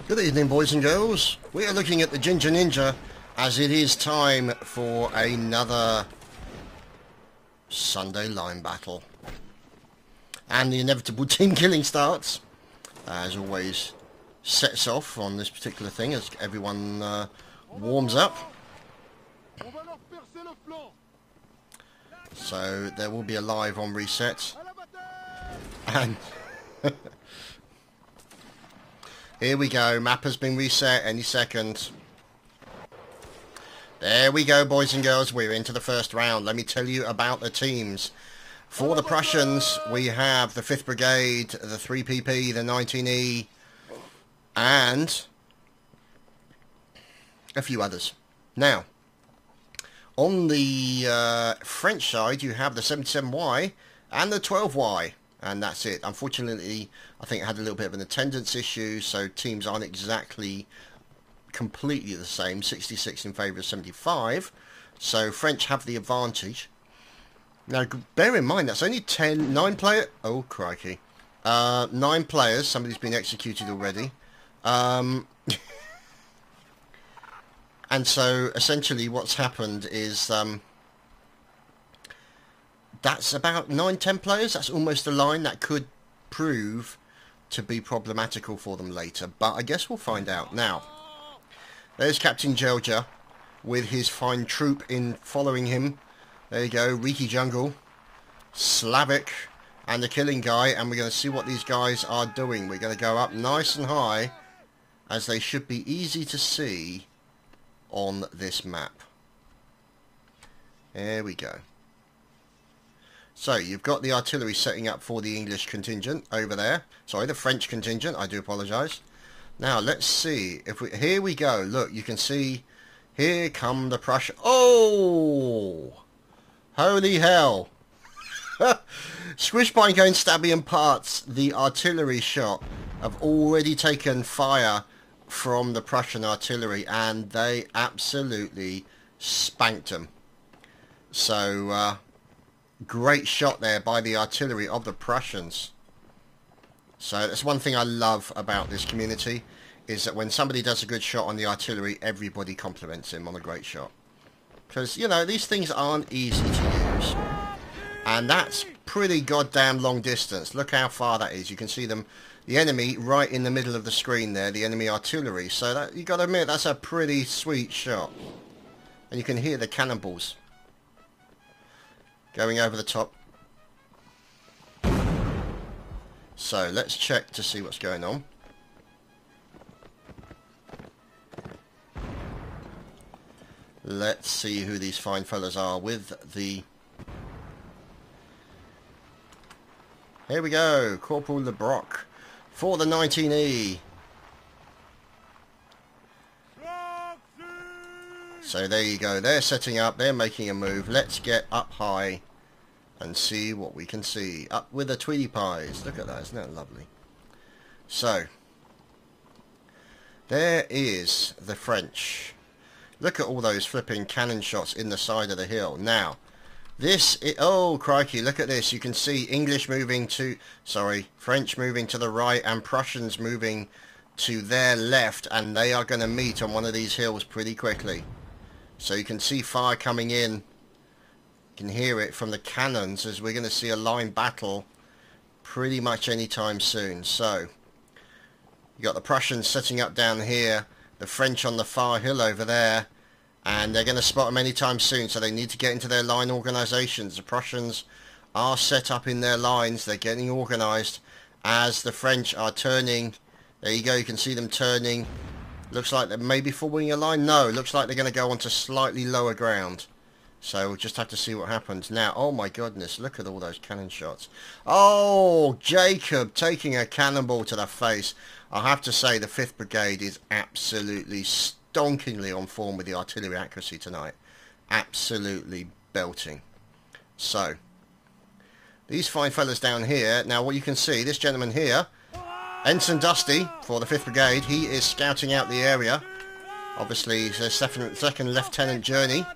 Good evening, boys and girls. We are looking at the Ginger Ninja as it is time for another Sunday line battle. And the inevitable team killing starts. As always, sets off on this particular thing as everyone warms up. So there will be a live on reset. And here we go, map has been reset any second. There we go, boys and girls, we're into the first round. Let me tell you about the teams. For the Prussians, we have the 5th Brigade, the 3PP, the 19E, and a few others. Now, on the French side, you have the 77Y and the 12Y. And that's it. Unfortunately, I think it had a little bit of an attendance issue, so teams aren't exactly completely the same. 66 in favour of 75. So French have the advantage. Now, bear in mind, that's only 9 players. Oh, crikey. 9 players. Somebody's been executed already. And so, essentially, what's happened is that's about 9-10 players. That's almost a line that could prove to be problematical for them later. But I guess we'll find out. Now, there's Captain Georgia with his fine troop in following him. There you go, Riki Jungle, Slavic, and the Killing Guy. And we're going to see what these guys are doing. We're going to go up nice and high, as they should be easy to see on this map. There we go. So, you've got the artillery setting up for the English contingent over there. Sorry, the French contingent. I do apologise. Now, let's see. Here we go. Look, you can see. Here come the Prussia. Oh! Holy hell. Squishbine going stabby in parts. The artillery shot have already taken fire from the Prussian artillery. And they absolutely spanked them. So, great shot there by the artillery of the Prussians. So that's one thing I love about this community, is that when somebody does a good shot on the artillery, everybody compliments him on a great shot. Because, you know, these things aren't easy to use. And that's pretty goddamn long distance. Look how far that is. You can see them, the enemy right in the middle of the screen there, the enemy artillery. So that, you got to admit, that's a pretty sweet shot. And you can hear the cannonballs going over the top. So let's check to see what's going on. Let's see who these fine fellas are with the... Here we go, Corporal LeBrock for the 19E. So there you go, they're setting up, they're making a move. Let's get up high and see what we can see. Up with the Tweety Pies. Look at that, isn't that lovely? So, there is the French. Look at all those flipping cannon shots in the side of the hill. Now, oh crikey, look at this. You can see English moving to, French moving to the right and Prussians moving to their left, and they are going to meet on one of these hills pretty quickly. So you can see fire coming in. You can hear it from the cannons, as we're going to see a line battle pretty much any time soon. So you got the Prussians setting up down here, the French on the far hill over there, and they're going to spot them anytime soon, so they need to get into their line organisations. The Prussians are set up in their lines, they're getting organised as the French are turning. There you go, you can see them turning. Looks like they're maybe forming a line. No, looks like they're going to go onto slightly lower ground. So we'll just have to see what happens. Now, oh my goodness, look at all those cannon shots. Oh, Jacob taking a cannonball to the face. I have to say the 5th Brigade is absolutely stonkingly on form with the artillery accuracy tonight. Absolutely belting. So, these fine fellas down here. Now, what you can see, this gentleman here, Ensign Dusty for the 5th Brigade, he is scouting out the area. Obviously, it's a second lieutenant journey.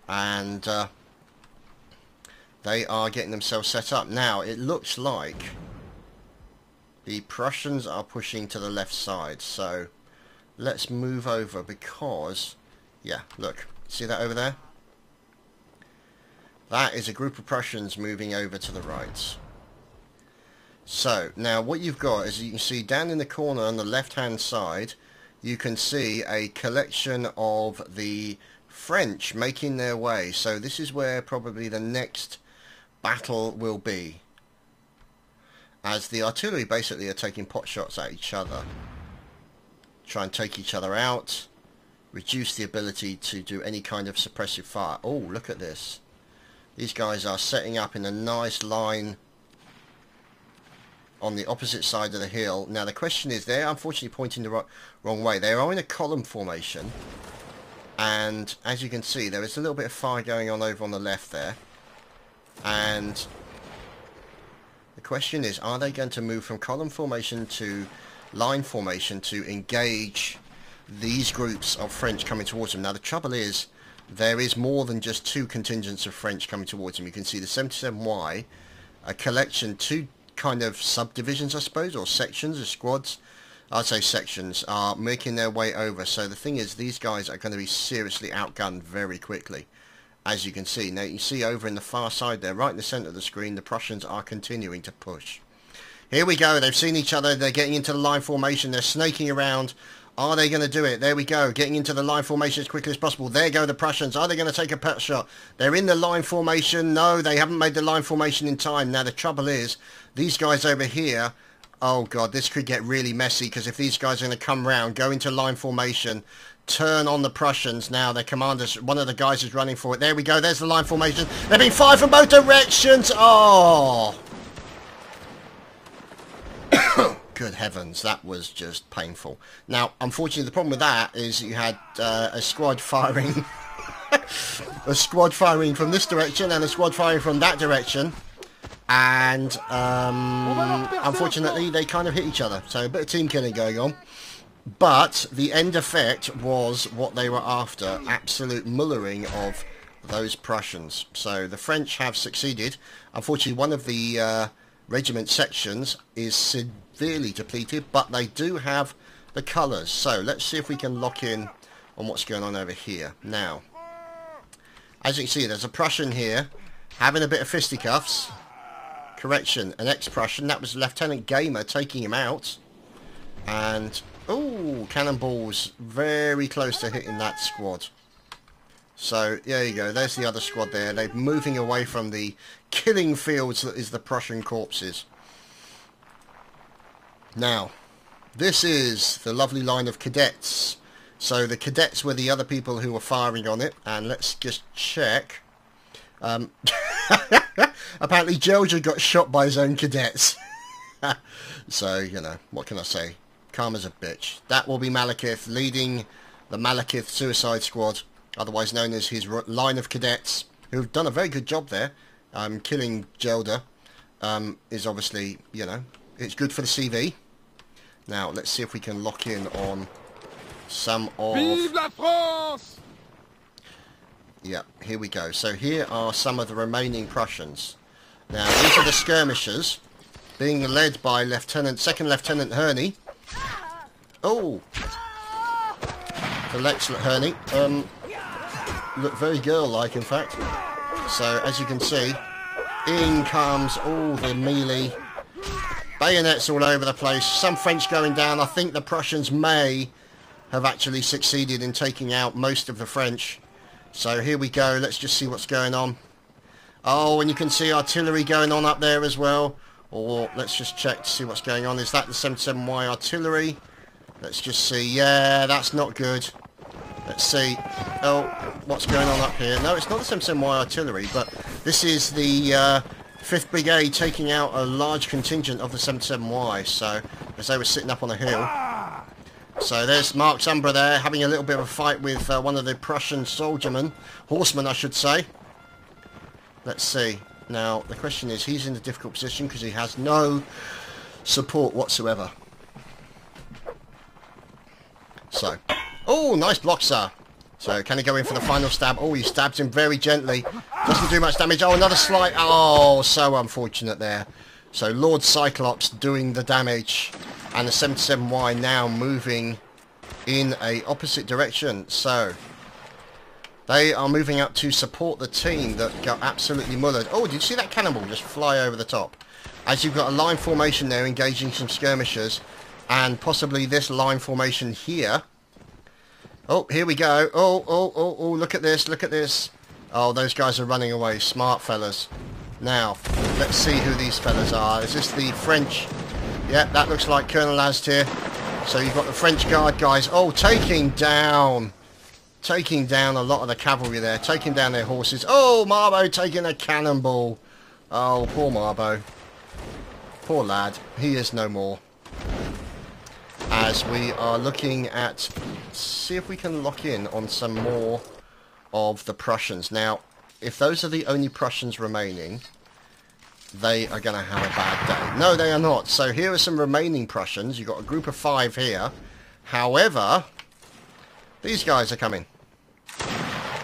And they are getting themselves set up. Now, it looks like the Prussians are pushing to the left side. So let's move over because, yeah, look, see that over there? That is a group of Prussians moving over to the right. So now what you've got is, you can see down in the corner on the left hand side, you can see a collection of the French making their way. So this is where probably the next battle will be, as the artillery basically are taking pot shots at each other, try and take each other out, reduce the ability to do any kind of suppressive fire. Oh, look at this. These guys are setting up in a nice line on the opposite side of the hill. Now the question is, they're unfortunately pointing the wrong way. They are in a column formation, and as you can see, there is a little bit of fire going on over on the left there. And the question is, are they going to move from column formation to line formation to engage these groups of French coming towards them? Now the trouble is, there is more than just two contingents of French coming towards them. You can see the 77Y, a collection, two kind of subdivisions, I suppose, or sections or squads, I'd say sections, are making their way over. So the thing is, these guys are going to be seriously outgunned very quickly, as you can see. Now you can see over in the far side there, right in the centre of the screen, the Prussians are continuing to push. Here we go, they've seen each other, they're getting into the line formation, they're snaking around. Are they going to do it? There we go, getting into the line formation as quickly as possible. There go the Prussians. Are they going to take a pot shot? They're in the line formation. No, they haven't made the line formation in time. Now the trouble is, these guys over here, oh god, this could get really messy, because if these guys are going to come round, go into line formation, turn on the Prussians. Now their commanders, one of the guys is running for it. There we go, there's the line formation. They're being fired from both directions. Oh! Good heavens, that was just painful. Now, unfortunately, the problem with that is you had a squad firing, a squad firing from this direction and a squad firing from that direction, and unfortunately, they kind of hit each other. So a bit of team killing going on, but the end effect was what they were after: absolute mullering of those Prussians. So the French have succeeded. Unfortunately, one of the regiment sections is severely depleted, but they do have the colours. So let's see if we can lock in on what's going on over here. Now, as you can see, there's a Prussian here having a bit of fisticuffs. Correction, an ex-Prussian. That was Lieutenant Gamer taking him out. And, oh, cannonballs very close to hitting that squad. So, there you go. There's the other squad there. They're moving away from the killing fields that is the Prussian corpses. Now, this is the lovely line of cadets. So the cadets were the other people who were firing on it. And let's just check. Apparently Georgia got shot by his own cadets. So, you know, what can I say? Calm as a bitch. That will be Malekith leading the Malekith Suicide Squad, otherwise known as his line of cadets, who've done a very good job there. Killing Gelder is obviously, you know, it's good for the CV. Now, let's see if we can lock in on some of... Vive la France! Yeah, here we go. So here are some of the remaining Prussians. Now, these are the Skirmishes, being led by Second Lieutenant Herney. Oh! The excellent Herney. Look very girl-like, in fact. So, as you can see, in comes all the melee. Bayonets all over the place. Some French going down. I think the Prussians may have actually succeeded in taking out most of the French. So here we go. Let's just see what's going on. Oh, and you can see artillery going on up there as well. Or let's just check to see what's going on. Is that the 77Y artillery? Let's just see. Yeah, that's not good. Let's see. Oh, what's going on up here? No, it's not the 77Y artillery, but this is the 5th Brigade taking out a large contingent of the 77Y. So, as they were sitting up on a hill. So there's Mark Zumbra there, having a little bit of a fight with one of the Prussian horsemen I should say. Let's see. Now, the question is, he's in a difficult position because he has no support whatsoever. So, oh, nice block, sir. So, can he go in for the final stab? Oh, he stabs him very gently. Doesn't do much damage. Oh, another slight. Oh, so unfortunate there. So Lord Cyclops doing the damage, and the 77Y now moving in a opposite direction. So they are moving up to support the team that got absolutely mullered. Oh, did you see that cannonball just fly over the top? As you've got a line formation there engaging some skirmishers, and possibly this line formation here. Oh, here we go. Oh, look at this, look at this. Oh, those guys are running away. Smart fellas. Now, let's see who these fellas are. Is this the French? Yeah, that looks like Colonel Ast here. So you've got the French Guard guys. Oh, taking down a lot of the cavalry there. Taking down their horses. Oh, Marbo taking a cannonball. Oh, poor Marbo. Poor lad. He is no more. As we are looking at, see if we can lock in on some more of the Prussians. Now, if those are the only Prussians remaining, they are going to have a bad day. No, they are not. So here are some remaining Prussians. You've got a group of 5 here. However, these guys are coming.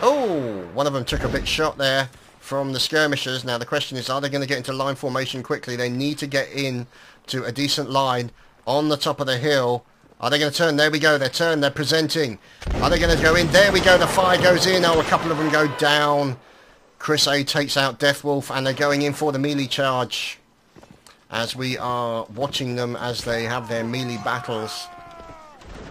Oh, one of them took a big shot there from the skirmishers. Now the question is, are they going to get into line formation quickly? They need to get in to a decent line on the top of the hill. Are they going to turn? There we go. They're turned. They're presenting. Are they going to go in? There we go. The fire goes in. Oh, a couple of them go down. Chris A takes out Deathwolf, and they're going in for the melee charge. As we are watching them as they have their melee battles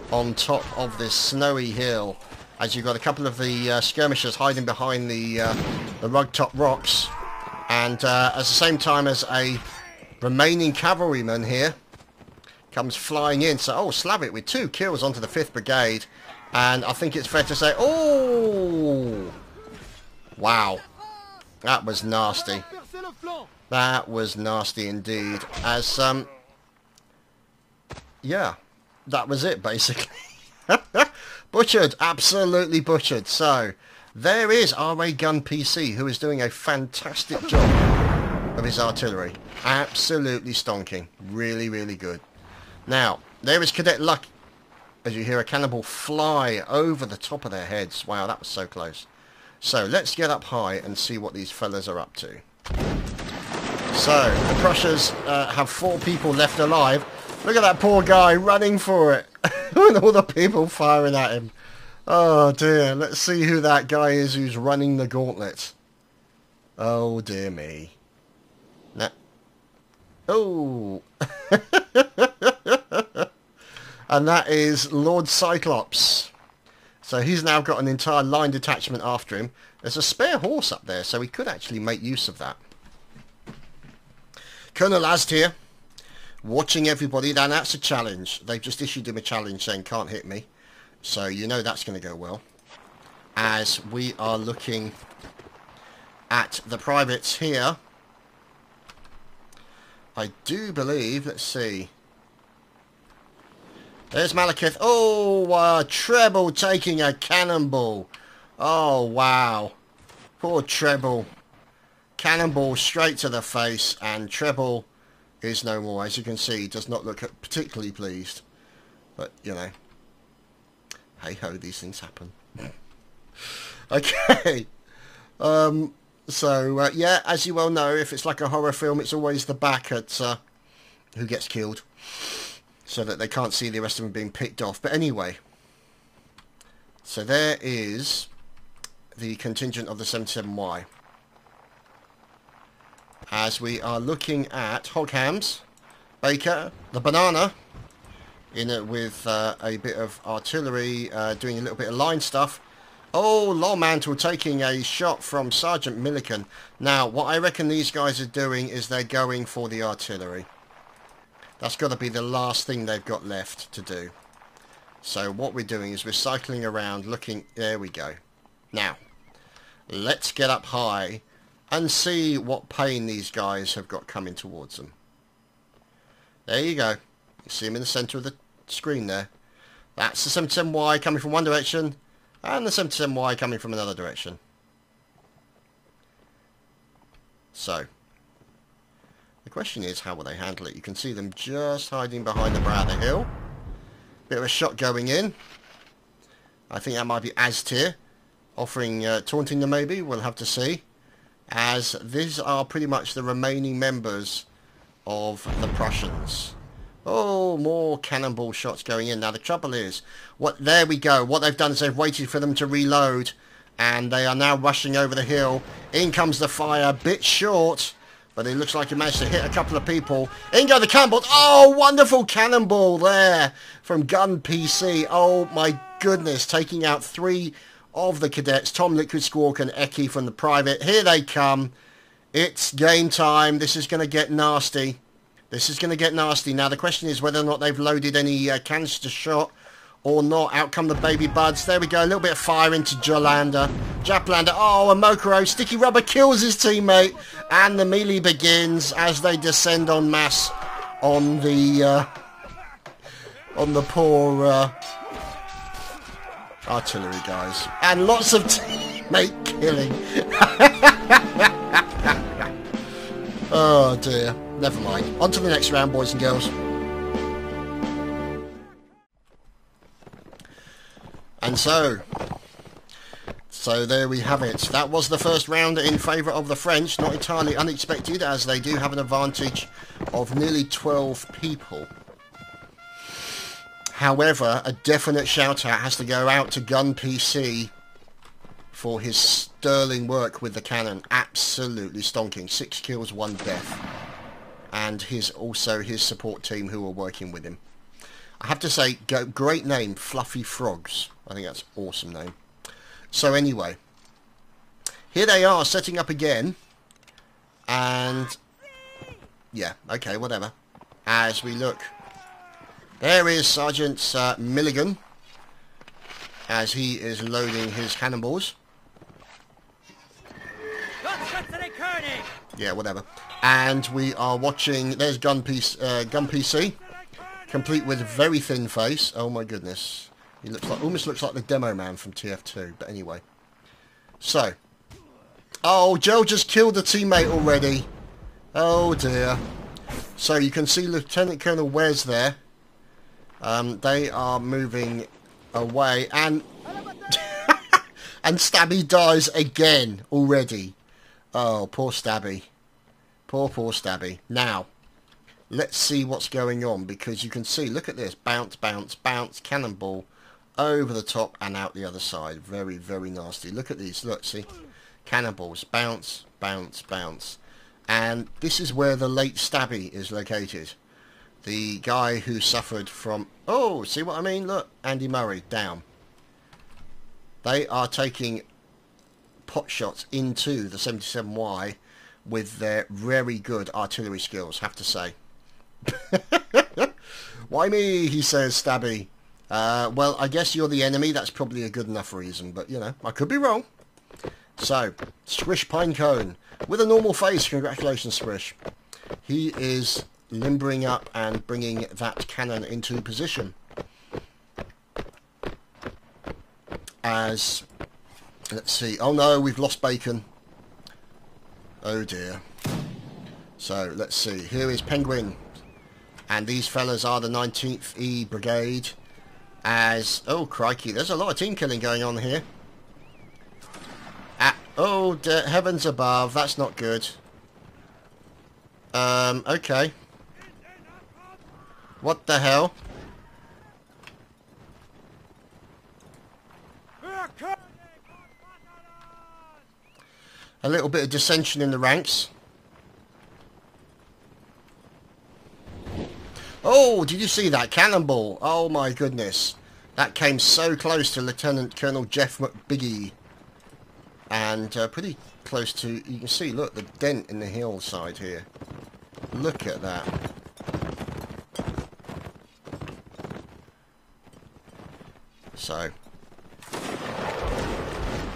on top of this snowy hill. As you've got a couple of the skirmishers hiding behind the rug-top rocks. And at the same time as a remaining cavalryman here comes flying in. So, oh, Slavic with 2 kills onto the 5th Brigade. And I think it's fair to say, oh! Wow. That was nasty. That was nasty indeed. As, yeah, that was it, basically. Butchered. Absolutely butchered. So, there is RA Gun PC, who is doing a fantastic job of his artillery. Absolutely stonking. Really, really good. Now, there is Cadet Luck, as you hear a cannonball fly over the top of their heads. Wow, that was so close. So, let's get up high and see what these fellas are up to. So, the Prussians have 4 people left alive. Look at that poor guy running for it. And all the people firing at him. Oh dear, let's see who that guy is who's running the gauntlet. Oh dear me. Nah. Oh. And that is Lord Cyclops. So he's now got an entire line detachment after him. There's a spare horse up there, so he could actually make use of that. Colonel Ast here, watching everybody. Now that's a challenge. They've just issued him a challenge saying can't hit me. So you know that's going to go well. As we are looking at the privates here. I do believe, let's see. There's Malekith. Oh, Treble taking a cannonball. Oh, wow. Poor Treble. Cannonball straight to the face, and Treble is no more. As you can see, does not look particularly pleased. But, you know. Hey-ho, these things happen. Okay. Yeah, as you well know, if it's like a horror film, it's always the back at who gets killed. So that they can't see the rest of them being picked off. But anyway. So there is the contingent of the 77Y. As we are looking at Hoghams, Baker, the Banana, in it with a bit of artillery, doing a little bit of line stuff. Oh, Lawmantle taking a shot from Sergeant Milliken. Now, what I reckon these guys are doing is they're going for the artillery. That's got to be the last thing they've got left to do. So what we're doing is we're cycling around looking... There we go. Now, let's get up high and see what pain these guys have got coming towards them. There you go. You see them in the centre of the screen there. That's the 77Y coming from one direction, and the 77Y coming from another direction. So, the question is, how will they handle it? You can see them just hiding behind the brow of the hill. Bit of a shot going in. I think that might be Aztir offering, taunting them maybe. We'll have to see. As these are pretty much the remaining members of the Prussians. Oh, more cannonball shots going in. Now the trouble is, there we go. What they've done is they've waited for them to reload, and they are now rushing over the hill. In comes the fire, bit short, but it looks like he managed to hit a couple of people. In go the cannonballs. Oh, wonderful cannonball there from Gun PC. Oh my goodness, taking out 3 of the cadets, Tom Liquid Squawk and Eki from the private. Here they come. It's game time. This is going to get nasty. This is going to get nasty. Now the question is whether or not they've loaded any canister shot or not. Out come the baby buds. There we go. A little bit of fire into Japlander. Oh, and Mokoro. Sticky Rubber kills his teammate. And the melee begins as they descend en masse on the poor artillery guys. And lots of teammate killing. Oh dear. Never mind. On to the next round, boys and girls. And so there we have it. That was the first round in favour of the French. Not entirely unexpected, as they do have an advantage of nearly 12 people. However, a definite shout-out has to go out to Gun PC for his sterling work with the cannon. Absolutely stonking. 6 kills, 1 death. And also his support team who were working with him. I have to say, great name, Fluffy Frogs. I think that's an awesome name. So anyway, here they are setting up again. And, yeah, okay, whatever. As we look, there is Sergeant Milligan, as he is loading his cannonballs. Yeah, whatever. And we are watching, there's Gun PC, complete with a very thin face. Oh my goodness. He looks like, almost looks like the demo man from TF2, but anyway. So. Oh, Joe just killed a teammate already. Oh dear. So you can see Lieutenant Colonel Wes there. They are moving away, and and Stabby dies again already. Oh, poor Stabby. Poor Stabby. Now, let's see what's going on, because you can see, look at this. Bounce, bounce, bounce, cannonball over the top and out the other side. Very, very nasty. Look at these. Look, see? Cannonballs. Bounce, bounce, bounce. And this is where the late Stabby is located. The guy who suffered from... Oh, see what I mean? Look, Andy Murray, down. They are taking pot shots into the 77Y with their very good artillery skills, have to say. Why me, he says, Stabby. Well, I guess you're the enemy. That's probably a good enough reason, but, you know, I could be wrong. So, Swish Pinecone with a normal face. Congratulations, Swish. He is limbering up and bringing that cannon into position. As, let's see. Oh no, we've lost Bacon. Oh dear. So, let's see. Here is Penguin. And these fellas are the 19th E Brigade. As, oh crikey, there's a lot of team killing going on here. Oh, heavens above, that's not good. Okay. What the hell? A little bit of dissension in the ranks. Oh, did you see that cannonball? Oh my goodness. That came so close to Lieutenant Colonel Jeff McBiggie. And pretty close to, you can see, look, the dent in the hillside here. Look at that. So,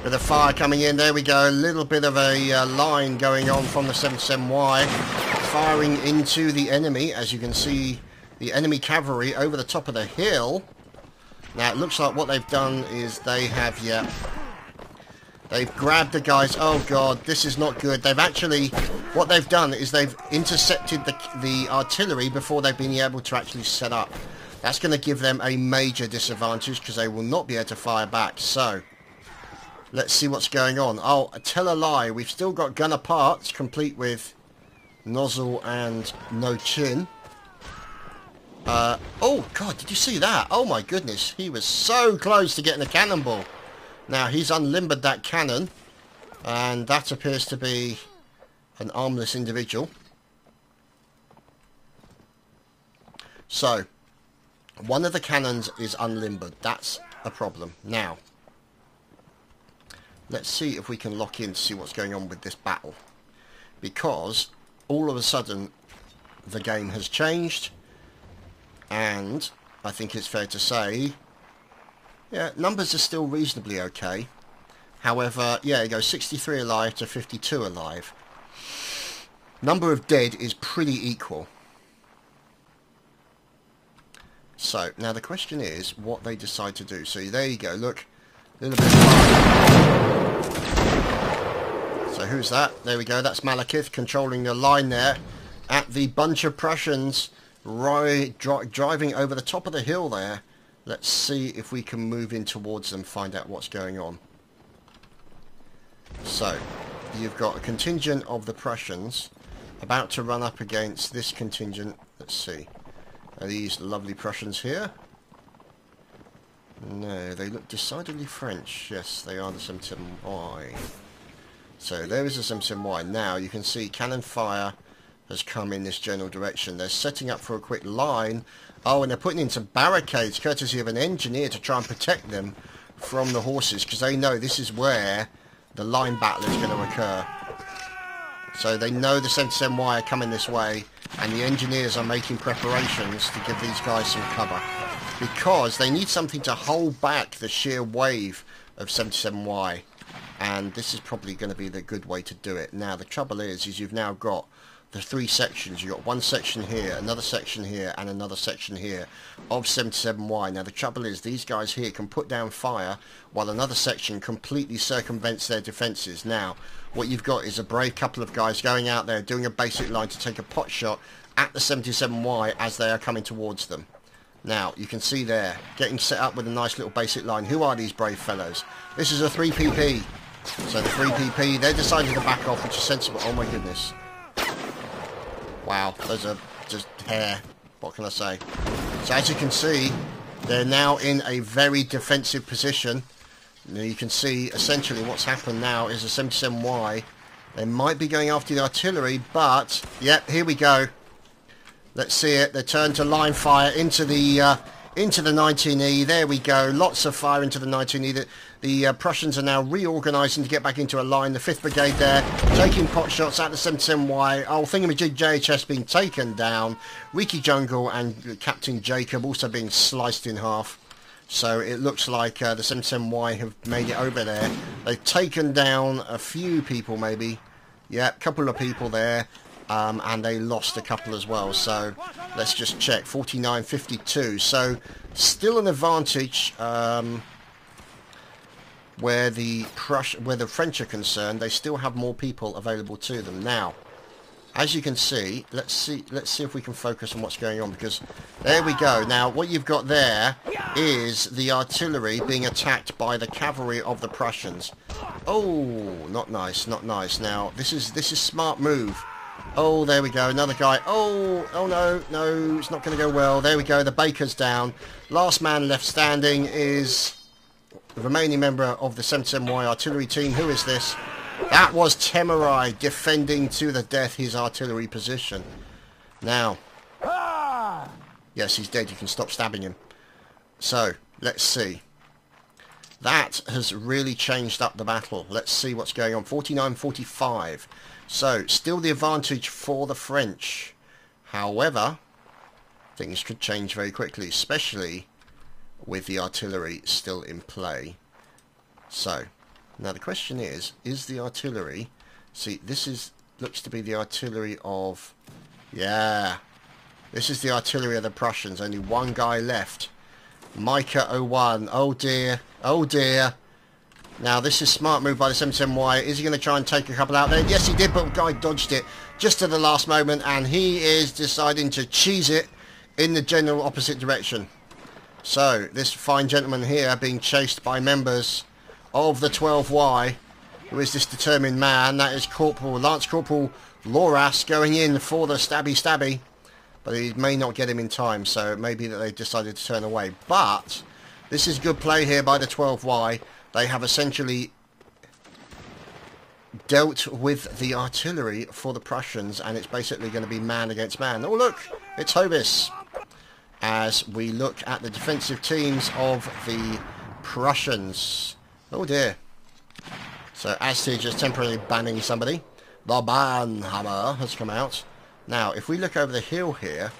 with the fire coming in, there we go. A little bit of a line going on from the 77Y. Firing into the enemy, as you can see, the enemy cavalry over the top of the hill. Now, it looks like what they've done is they have, yeah... They've grabbed the guys. Oh god, this is not good. They've actually, what they've done is they've intercepted the artillery before they've been able to actually set up. That's going to give them a major disadvantage because they will not be able to fire back. So, let's see what's going on. Oh, tell a lie. We've still got gunner parts complete with nozzle and no chin. Oh god, did you see that? Oh my goodness, he was so close to getting a cannonball. Now he's unlimbered that cannon, and that appears to be an armless individual. So one of the cannons is unlimbered. That's a problem. Now let's see if we can lock in to see what's going on with this battle, because all of a sudden the game has changed, and I think it's fair to say, yeah, numbers are still reasonably okay. However, yeah, it goes 63 alive to 52 alive. Number of dead is pretty equal. So now the question is what they decide to do. So there you go, look, a little bit of fire. So who's that? There we go, that's Malekith controlling the line there at the bunch of Prussians driving over the top of the hill there. Let's see if we can move in towards them, find out what's going on. So you've got a contingent of the Prussians about to run up against this contingent. Let's see. Are these lovely Prussians here? No, they look decidedly French. Yes, they are the 77Y. So there is a 77Y. Now you can see cannon fire has come in this general direction. They're setting up for a quick line. Oh, and they're putting in some barricades courtesy of an engineer to try and protect them from the horses, because they know this is where the line battle is going to occur. So they know the 77Y are coming this way, and the engineers are making preparations to give these guys some cover, because they need something to hold back the sheer wave of 77Y, and this is probably going to be the good way to do it. Now the trouble is you've now got the three sections. You've got one section here, another section here, and another section here of 77Y. Now the trouble is these guys here can put down fire while another section completely circumvents their defences. Now what you've got is a brave couple of guys going out there doing a basic line to take a pot shot at the 77Y as they are coming towards them. Now you can see there getting set up with a nice little basic line. Who are these brave fellows? This is a 3PP. So the 3PP, they're deciding to back off, which is sensible. Oh my goodness. Wow, those are just hair. What can I say? So as you can see, they're now in a very defensive position. Now you can see essentially what's happened now is a 77Y. They might be going after the artillery, but yep, here we go. Let's see it. They turn to line fire into the 19E. There we go. Lots of fire into the 19E. The Prussians are now reorganising to get back into a line. The 5th Brigade there, taking pot shots at the 77Y. Oh, thingamajig JHS being taken down. Riki Jungle and Captain Jacob also being sliced in half. So it looks like the 77Y have made it over there. They've taken down a few people maybe. Yeah, a couple of people there. And they lost a couple as well. So let's just check. 49-52. So still an advantage where the French are concerned. They still have more people available to them. Now, as you can see, let's see if we can focus on what's going on, because there we go. Now what you've got there is the artillery being attacked by the cavalry of the Prussians. Oh, not nice, not nice. Now this is smart move. Oh, there we go, another guy. Oh no, it's not going to go well. There we go, the baker's down. Last man left standing is the remaining member of the 77Y artillery team. Who is this? That was Temerai defending to the death his artillery position. Now, yes, he's dead. You can stop stabbing him. So, let's see. That has really changed up the battle. Let's see what's going on. 49-45. So, still the advantage for the French. However, things could change very quickly, especially with the artillery still in play. So, now the question is the artillery... See, this looks to be the artillery of... Yeah, this is the artillery of the Prussians. Only one guy left. Micah 01. Oh dear, oh dear. Now this is smart move by the 77Y. Is he going to try and take a couple out there? Yes he did, but the guy dodged it just at the last moment, and he is deciding to cheese it in the general opposite direction. So this fine gentleman here being chased by members of the 12Y. Who is this determined man? That is Lance Corporal Loras going in for the stabby, but he may not get him in time, so it may be that they decided to turn away. But this is good play here by the 12Y. They have essentially dealt with the artillery for the Prussians, and it's basically going to be man against man. Oh look, it's Hovis. As we look at the defensive teams of the Prussians. Oh dear. So Aztige is temporarily banning somebody. The ban hammer has come out. Now, if we look over the hill here,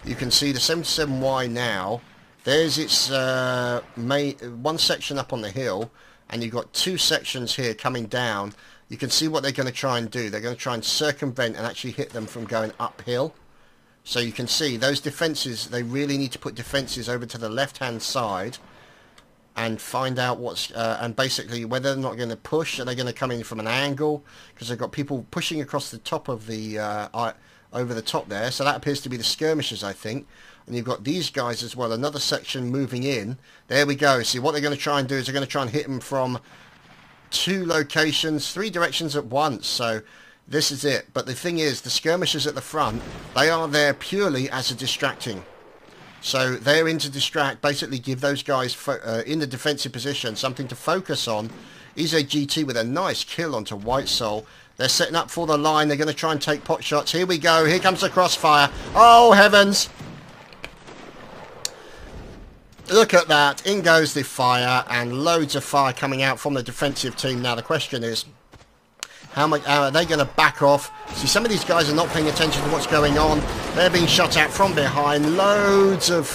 you can see the 77Y now. There's its one section up on the hill, and you've got two sections here coming down. You can see what they're going to try and do. They're going to try and circumvent and actually hit them from going uphill. So you can see those defences, they really need to put defences over to the left-hand side and find out what's, and basically whether they're not going to push, are they going to come in from an angle, because they've got people pushing across the top of the, over the top there, so that appears to be the skirmishes, I think, and you've got these guys as well, another section moving in, there we go, see what they're going to try and do is they're going to try and hit them from two locations, three directions at once, so this is it, but the thing is, the skirmishers at the front, they are there purely as a distracting. So they're in to distract, basically give those guys in the defensive position something to focus on. Ize GT with a nice kill onto White Soul. They're setting up for the line. They're going to try and take pot shots. Here we go. Here comes the crossfire. Oh, heavens. Look at that. In goes the fire, and loads of fire coming out from the defensive team. Now the question is, how much are they going to back off? See, some of these guys are not paying attention to what's going on. They're being shot at from behind. Loads of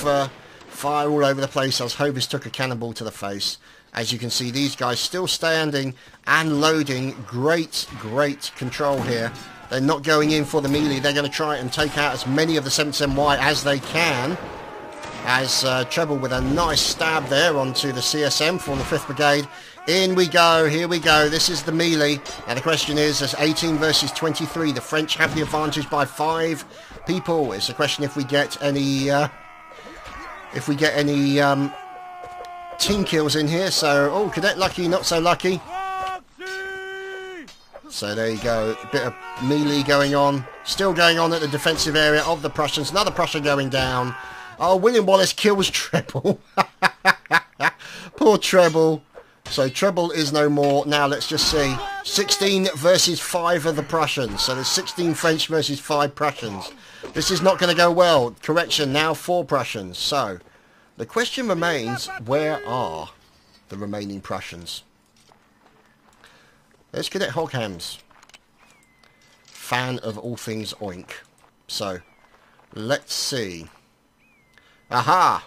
fire all over the place as Hovis took a cannonball to the face. As you can see, these guys still standing and loading. Great, great control here. They're not going in for the melee. They're going to try and take out as many of the 77Y as they can. As Treble with a nice stab there onto the CSM from the 5th Brigade. In we go, here we go, this is the melee. Now the question is, as 18 versus 23, the French have the advantage by 5 people. It's a question if we get any team kills in here. So, oh, Cadet lucky, not so lucky. So there you go, a bit of melee going on. Still going on at the defensive area of the Prussians. Another Prussian going down. Oh, William Wallace kills Treble. Poor Treble. So Treble is no more. Now let's just see. 16 versus 5 of the Prussians. So there's 16 French versus 5 Prussians. This is not going to go well. Correction, now 4 Prussians. So the question remains, where are the remaining Prussians? There's Cadet Hoghams. Fan of all things oink. So let's see. Aha!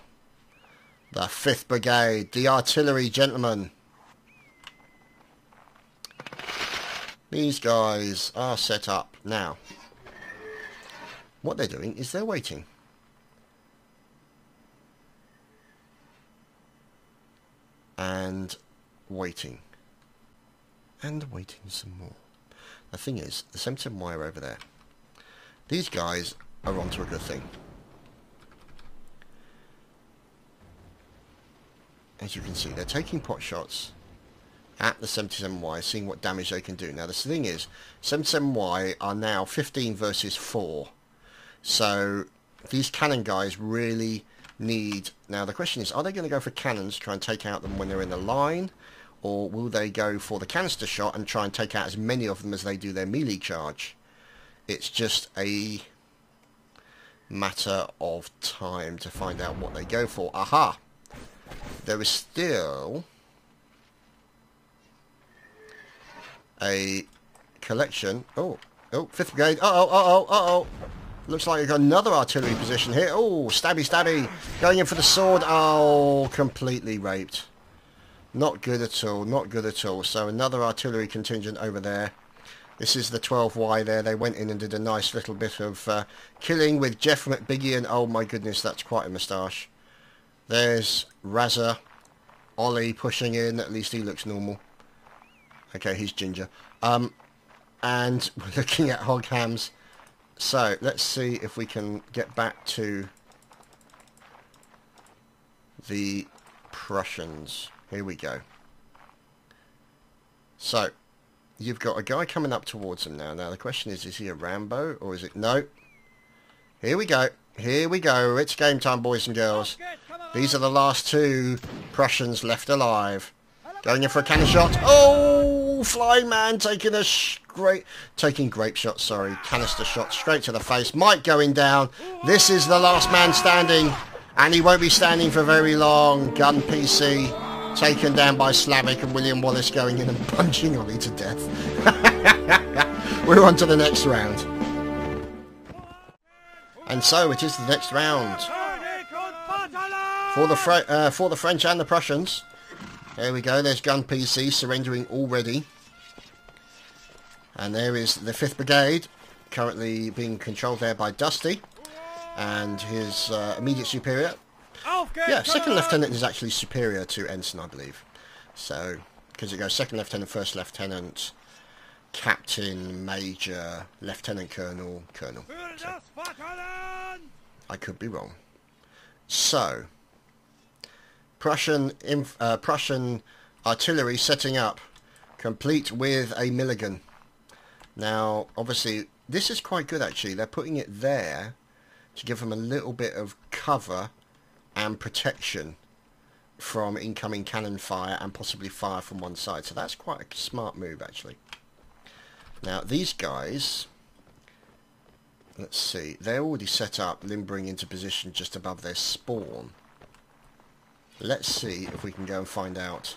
The 5th Brigade, the artillery gentlemen. These guys are set up. Now, what they're doing is they're waiting. And waiting. And waiting some more. The thing is, the 77Y are over there. These guys are onto a good thing. As you can see, they're taking pot shots at the 77Y, seeing what damage they can do. Now, the thing is, 77Y are now 15 versus 4. So, these cannon guys really need... Now, the question is, are they going to go for cannons, try and take out them when they're in the line? Or will they go for the canister shot and try and take out as many of them as they do their melee charge? It's just a matter of time to find out what they go for. Aha! There is still a collection. Oh, 5th Brigade. Uh-oh. Looks like you've got another artillery position here. Oh, stabby. Going in for the sword. Oh, completely raped. Not good at all. So another artillery contingent over there. This is the 12Y there. They went in and did a nice little bit of killing with Jeff McBiggie. And oh my goodness, that's quite a moustache. There's Razza. Ollie pushing in. At least he looks normal. Okay, he's ginger. And we're looking at Hoghams. So, let's see if we can get back to the Prussians. Here we go. So, you've got a guy coming up towards them now. Now the question is he a Rambo or is it... No. Here we go. Here we go. It's game time, boys and girls. These are the last two Prussians left alive. Going in for a cannon shot. Oh, flying man taking a grape shot, sorry. Canister shot straight to the face. Mike going down. This is the last man standing. And he won't be standing for very long. Gun PC taken down by Slavic and William Wallace going in and punching Ollie to death. We're on to the next round. And so it is the next round. For the French and the Prussians. There we go, there's Gun PC surrendering already. And there is the 5th Brigade, currently being controlled there by Dusty. And his immediate superior. Yeah, 2nd Lieutenant is actually superior to Ensign, I believe. So, because it goes 2nd Lieutenant, 1st Lieutenant, Captain, Major, Lieutenant Colonel, Colonel. So, I could be wrong. So, Prussian artillery setting up, complete with a Milligan. Now, obviously, this is quite good actually. They're putting it there to give them a little bit of cover and protection from incoming cannon fire and possibly fire from one side. So that's quite a smart move actually. Now, these guys, let's see, they're already set up, limbering into position just above their spawn. Let's see if we can go and find out.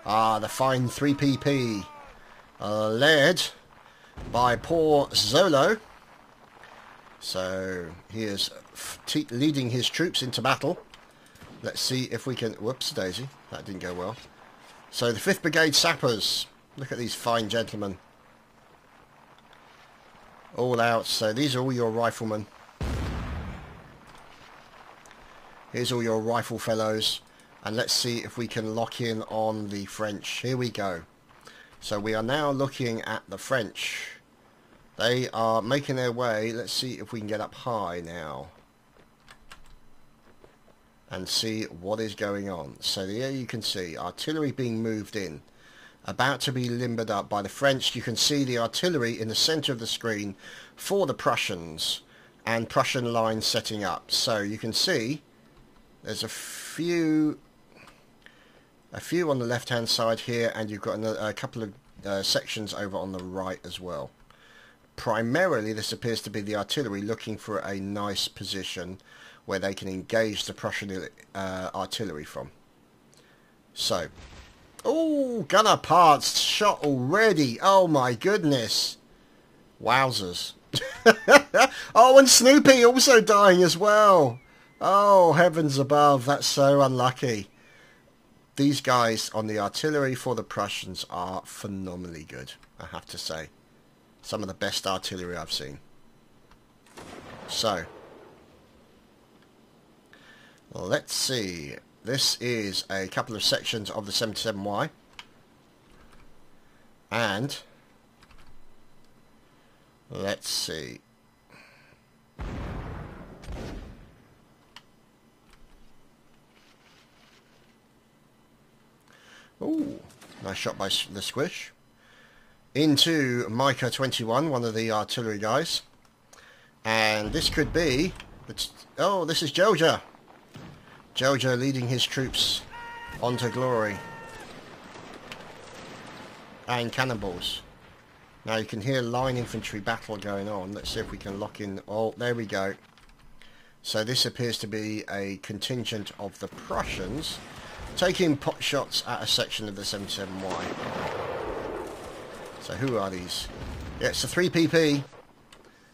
Ah, the fine 3PP, led by poor Zolo. So he is leading his troops into battle. Let's see if we can... Whoops, daisy, that didn't go well. So the 5th Brigade sappers. Look at these fine gentlemen. All out. So these are all your riflemen. Here's all your rifle fellows. And let's see if we can lock in on the French. Here we go. So we are now looking at the French. They are making their way. Let's see if we can get up high now. And see what is going on. So there you can see artillery being moved in. About to be limbered up by the French. You can see the artillery in the centre of the screen for the Prussians. And Prussian lines setting up. So you can see there's a few on the left hand side here, and you've got a couple of sections over on the right as well. Primarily this appears to be the artillery looking for a nice position where they can engage the Prussian artillery from. So, oh, gunner parts shot already. Oh my goodness. Wowzers. Oh, and Snoopy also dying as well. Oh, heavens above, that's so unlucky. These guys on the artillery for the Prussians are phenomenally good, I have to say. Some of the best artillery I've seen. So, let's see. This is a couple of sections of the 77Y. And, let's see. Ooh, nice shot by the Squish. Into Micah 21, one of the artillery guys. And this could be... Oh, this is Joja. Joja leading his troops onto glory. And cannonballs. Now you can hear line infantry battle going on. Let's see if we can lock in... Oh, there we go. So this appears to be a contingent of the Prussians taking pot shots at a section of the 77Y. So who are these? Yeah, it's the 3PP.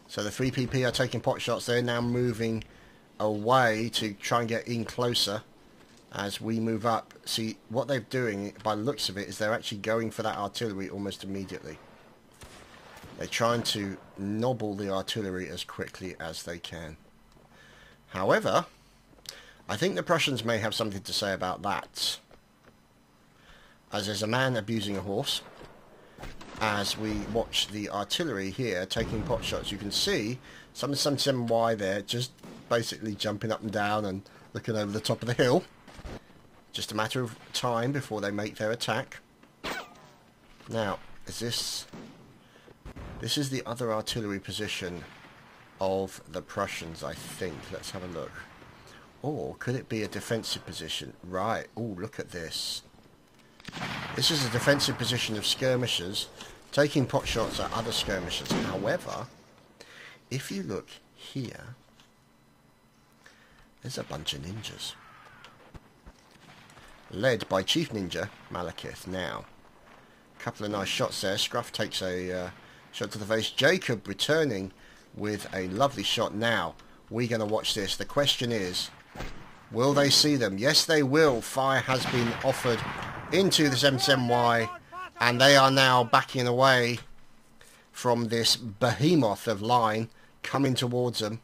So the 3PP are taking pot shots. They're now moving away to try and get in closer as we move up. See, what they're doing, by the looks of it, is they're actually going for that artillery almost immediately. They're trying to nobble the artillery as quickly as they can. However, I think the Prussians may have something to say about that. As there's a man abusing a horse. As we watch the artillery here taking pot shots, you can see some 77Y there just basically jumping up and down and looking over the top of the hill. Just a matter of time before they make their attack. Now, Is this... This is the other artillery position of the Prussians, I think. Let's have a look. Or could it be a defensive position? Right. Oh, look at this. This is a defensive position of skirmishers, taking pot shots at other skirmishers. However, if you look here, there's a bunch of ninjas. Led by Chief Ninja Malekith. Now, a couple of nice shots there. Scruff takes a shot to the face. Jacob returning with a lovely shot. Now, we're going to watch this. The question is, will they see them? Yes, they will. Fire has been offered into the 77Y, and they are now backing away from this behemoth of line coming towards them.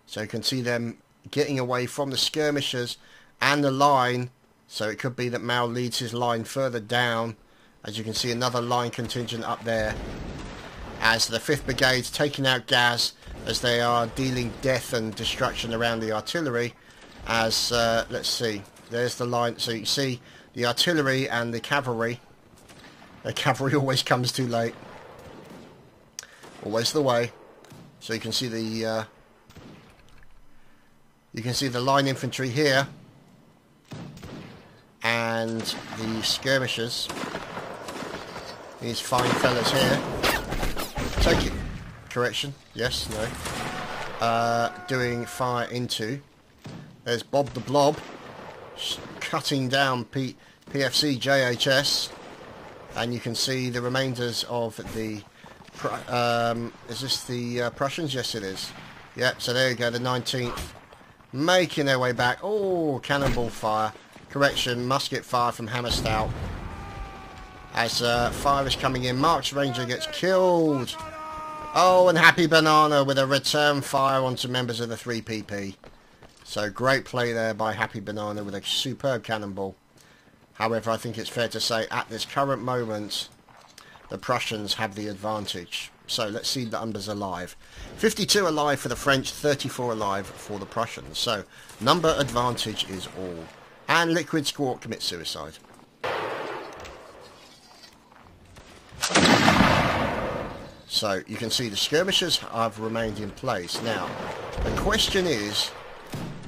So you can see them getting away from the skirmishers and the line. So it could be that Mao leads his line further down. As you can see, another line contingent up there, as the 5th Brigade's taking out Gaz, as they are dealing death and destruction around the artillery. As, let's see, there's the line. So you can see the artillery and the cavalry. The cavalry always comes too late. Always the way. So you can see the line infantry here, and the skirmishers. These fine fellas here. Take it. Correction. Yes. No. Doing fire into. There's Bob the Blob cutting down PFC JHS, and you can see the remainders of the. Is this the Prussians? Yes, it is. Yep. So there you go. The 19th making their way back. Oh, cannonball fire. Correction. Musket fire from Hammerstout. As fire is coming in. Mark's Ranger gets killed. Oh, and Happy Banana with a return fire onto members of the 3PP. So great play there by Happy Banana with a superb cannonball. However, I think it's fair to say at this current moment, the Prussians have the advantage. So let's see the numbers alive. 52 alive for the French, 34 alive for the Prussians. So number advantage is all. And Liquid Squawk commits suicide. So you can see the skirmishers have remained in place. Now, the question is,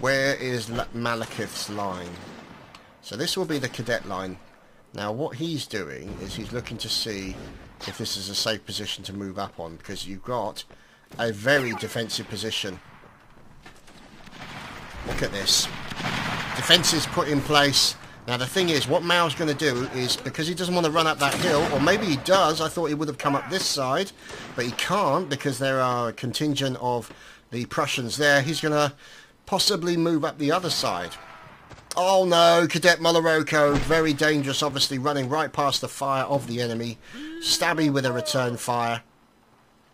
where is Malekith's line? So this will be the cadet line. Now what he's doing is he's looking to see if this is a safe position to move up on, because you've got a very defensive position. Look at this. Defences put in place. Now the thing is, what Mao's going to do is, because he doesn't want to run up that hill, or maybe he does, I thought he would have come up this side, but he can't because there are a contingent of the Prussians there. He's going to possibly move up the other side. Oh no, Cadet Moloroko, very dangerous, obviously running right past the fire of the enemy. Stabby with a return fire.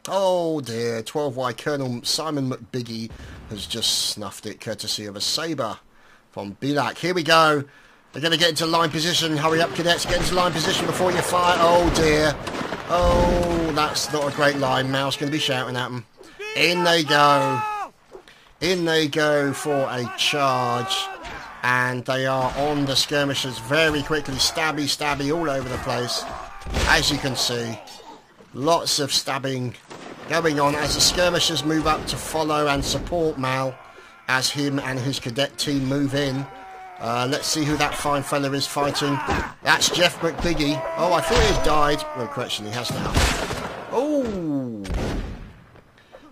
Oh dear, 12Y Colonel Simon McBiggie has just snuffed it, courtesy of a sabre from Bilak. Here we go. They're going to get into line position. Hurry up, cadets. Get into line position before you fire. Oh, dear. Oh, that's not a great line. Mao's going to be shouting at them. In they go. In they go for a charge. And they are on the skirmishers very quickly. Stabby, stabby all over the place. As you can see, lots of stabbing going on as the skirmishers move up to follow and support Mal as him and his cadet team move in. Let's see who that fine fella is fighting. That's Jeff McBiggie. Oh, I thought he had died. No, correction, he has now. Oh!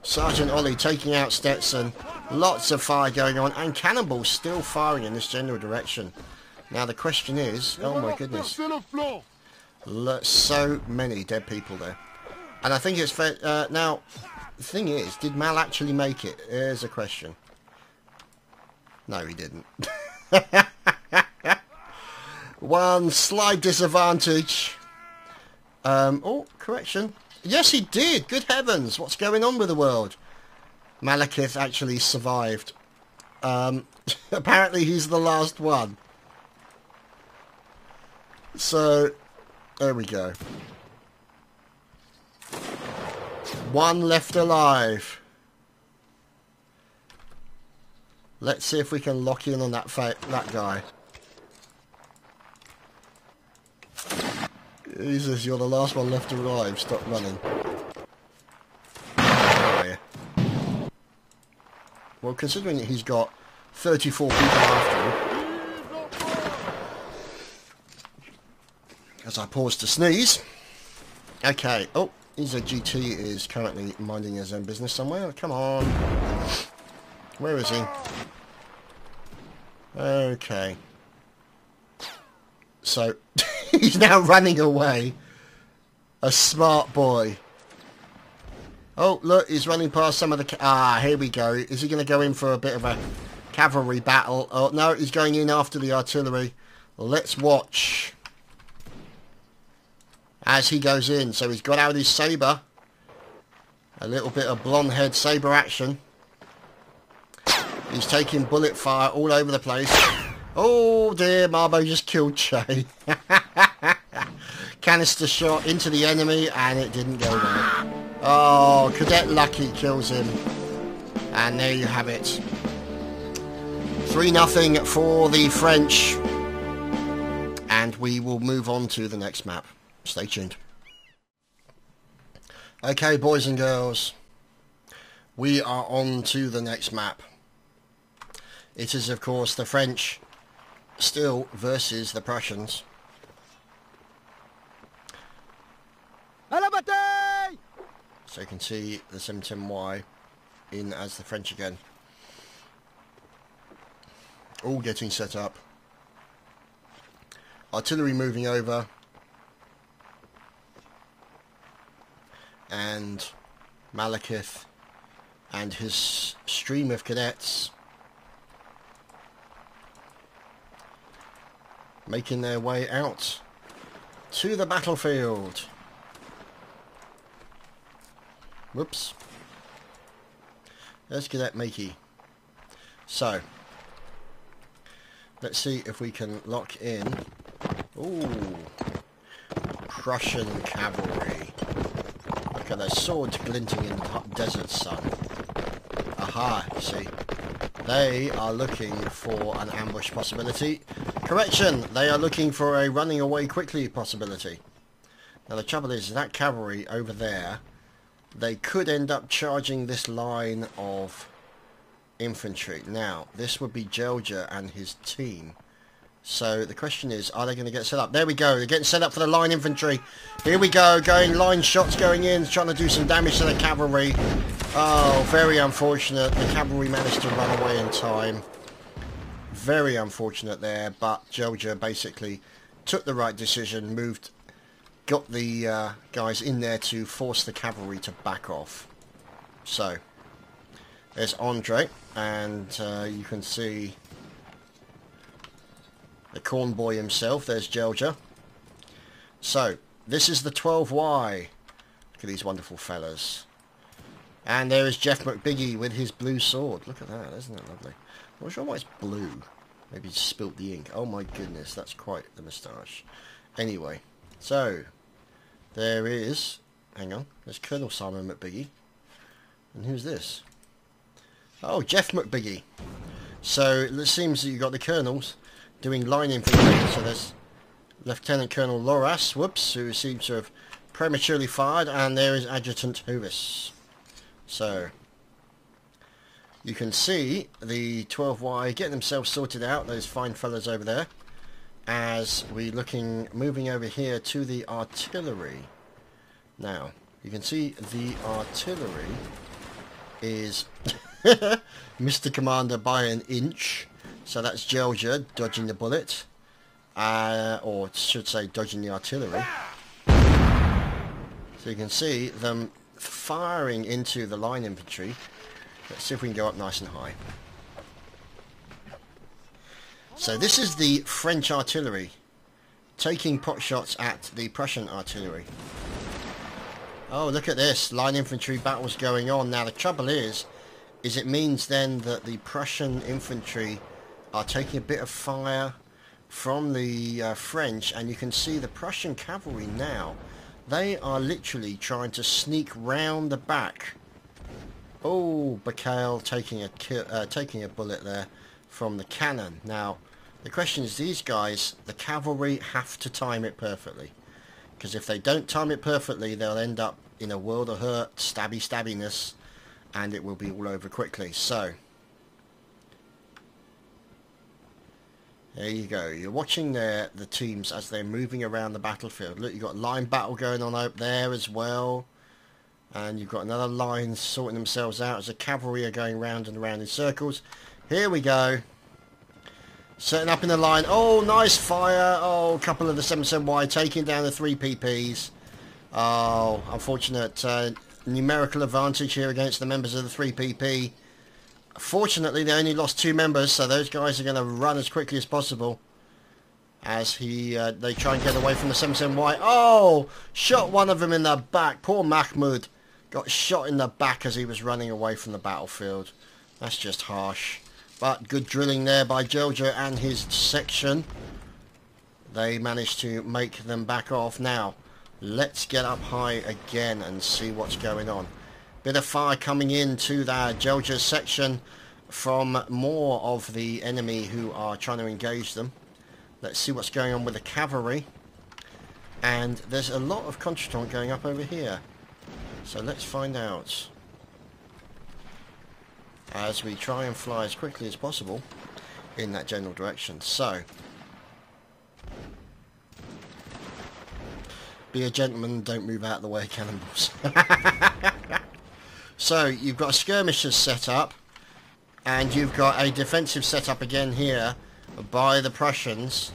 Sergeant Ollie taking out Stetson. Lots of fire going on, and cannonballs still firing in this general direction. Now the question is, oh my goodness. So many dead people there. And I think it's fair... now, the thing is, did Mal actually make it? Here's a question. No, he didn't. One slight disadvantage. Oh, correction. Yes, he did. Good heavens. What's going on with the world? Malekith actually survived. Apparently he's the last one. So, there we go. One left alive. Let's see if we can lock in on that guy. He says, you're the last one left to arrive. Stop running. Where are you? Well, considering that he's got 34 people after him. As I pause to sneeze. Okay. Oh, Ezo GT is currently minding his own business somewhere. Come on. Where is he? Okay. So, he's now running away. A smart boy. Oh, look, he's running past some of the... here we go. Is he going to go in for a bit of a cavalry battle? Oh, no, he's going in after the artillery. Let's watch as he goes in. So he's got out his sabre. A little bit of blonde head sabre action. He's taking bullet fire all over the place. Oh dear, Marbo just killed Che. Canister shot into the enemy and it didn't go there. Oh, Cadet Lucky kills him. And there you have it. 3-0 for the French. And we will move on to the next map. Stay tuned. Okay, boys and girls. We are on to the next map. It is, of course, the French still versus the Prussians. À la bataille! So you can see the 710Y in as the French again. All getting set up. Artillery moving over. And Malekith and his stream of cadets making their way out to the battlefield. Whoops. There's Cadet Makey. So, let's see if we can lock in. Ooh, Prussian cavalry. Look at their swords glinting in the desert sun. Aha, you see. They are looking for an ambush possibility. Correction, they are looking for a running away quickly possibility. Now the trouble is, that cavalry over there, they could end up charging this line of infantry. Now, this would be Georgia and his team. So the question is, are they going to get set up? There we go, they're getting set up for the line infantry. Here we go, going line shots going in, trying to do some damage to the cavalry. Oh, very unfortunate. The cavalry managed to run away in time. Very unfortunate there, but Georgia basically took the right decision, moved, got the guys in there to force the cavalry to back off. So, there's Andre, and you can see the corn boy himself. There's Georgia. So, this is the 12Y. Look at these wonderful fellas. And there is Jeff McBiggie with his blue sword. Look at that, isn't it lovely? I'm not sure why it's blue. Maybe he spilt the ink. Oh my goodness, that's quite the moustache. Anyway, so there is, hang on, there's Colonel Simon McBiggie. And who's this? Oh, Jeff McBiggie. So it seems that you've got the colonels doing line infantry. So there's Lieutenant Colonel Loras, whoops, who seems to have prematurely fired, and there is Adjutant Hovis. So you can see the 12Y getting themselves sorted out, those fine fellas over there, as we moving over here to the artillery. Now, you can see the artillery is Mr. Commander by an inch. So that's Georgia dodging the bullet, or should say dodging the artillery. So you can see them firing into the line infantry. Let's see if we can go up nice and high. So this is the French artillery taking pot shots at the Prussian artillery. Oh, look at this. Line infantry battles going on. Now the trouble is it means then that the Prussian infantry are taking a bit of fire from the French, and you can see the Prussian cavalry now. They are literally trying to sneak round the back. Oh, Bacale taking a bullet there from the cannon. Now, the question is, these guys, the cavalry, have to time it perfectly. Because if they don't time it perfectly, they'll end up in a world of hurt, stabbiness, and it will be all over quickly. So, there you go. You're watching the teams as they're moving around the battlefield. Look, you've got line battle going on up there as well. And you've got another line sorting themselves out as the cavalry are going round and round in circles. Here we go. Setting up in the line. Oh, nice fire. Oh, a couple of the 7-7Y taking down the 3 PPs. Oh, unfortunate numerical advantage here against the members of the 3 PP. Fortunately, they only lost 2 members, so those guys are going to run as quickly as possible as they try and get away from the 7-7Y. Oh, shot one of them in the back. Poor Mahmoud got shot in the back as he was running away from the battlefield. That's just harsh. But good drilling there by Georgia and his section. They managed to make them back off. Now, let's get up high again and see what's going on. Bit of fire coming into that Georgia's section from more of the enemy who are trying to engage them. Let's see what's going on with the cavalry. And there's a lot of contretemps going up over here. So let's find out. As we try and fly as quickly as possible in that general direction. So, be a gentleman, don't move out of the way of cannonballs. So, you've got a skirmishes set up, and you've got a defensive set up again here by the Prussians.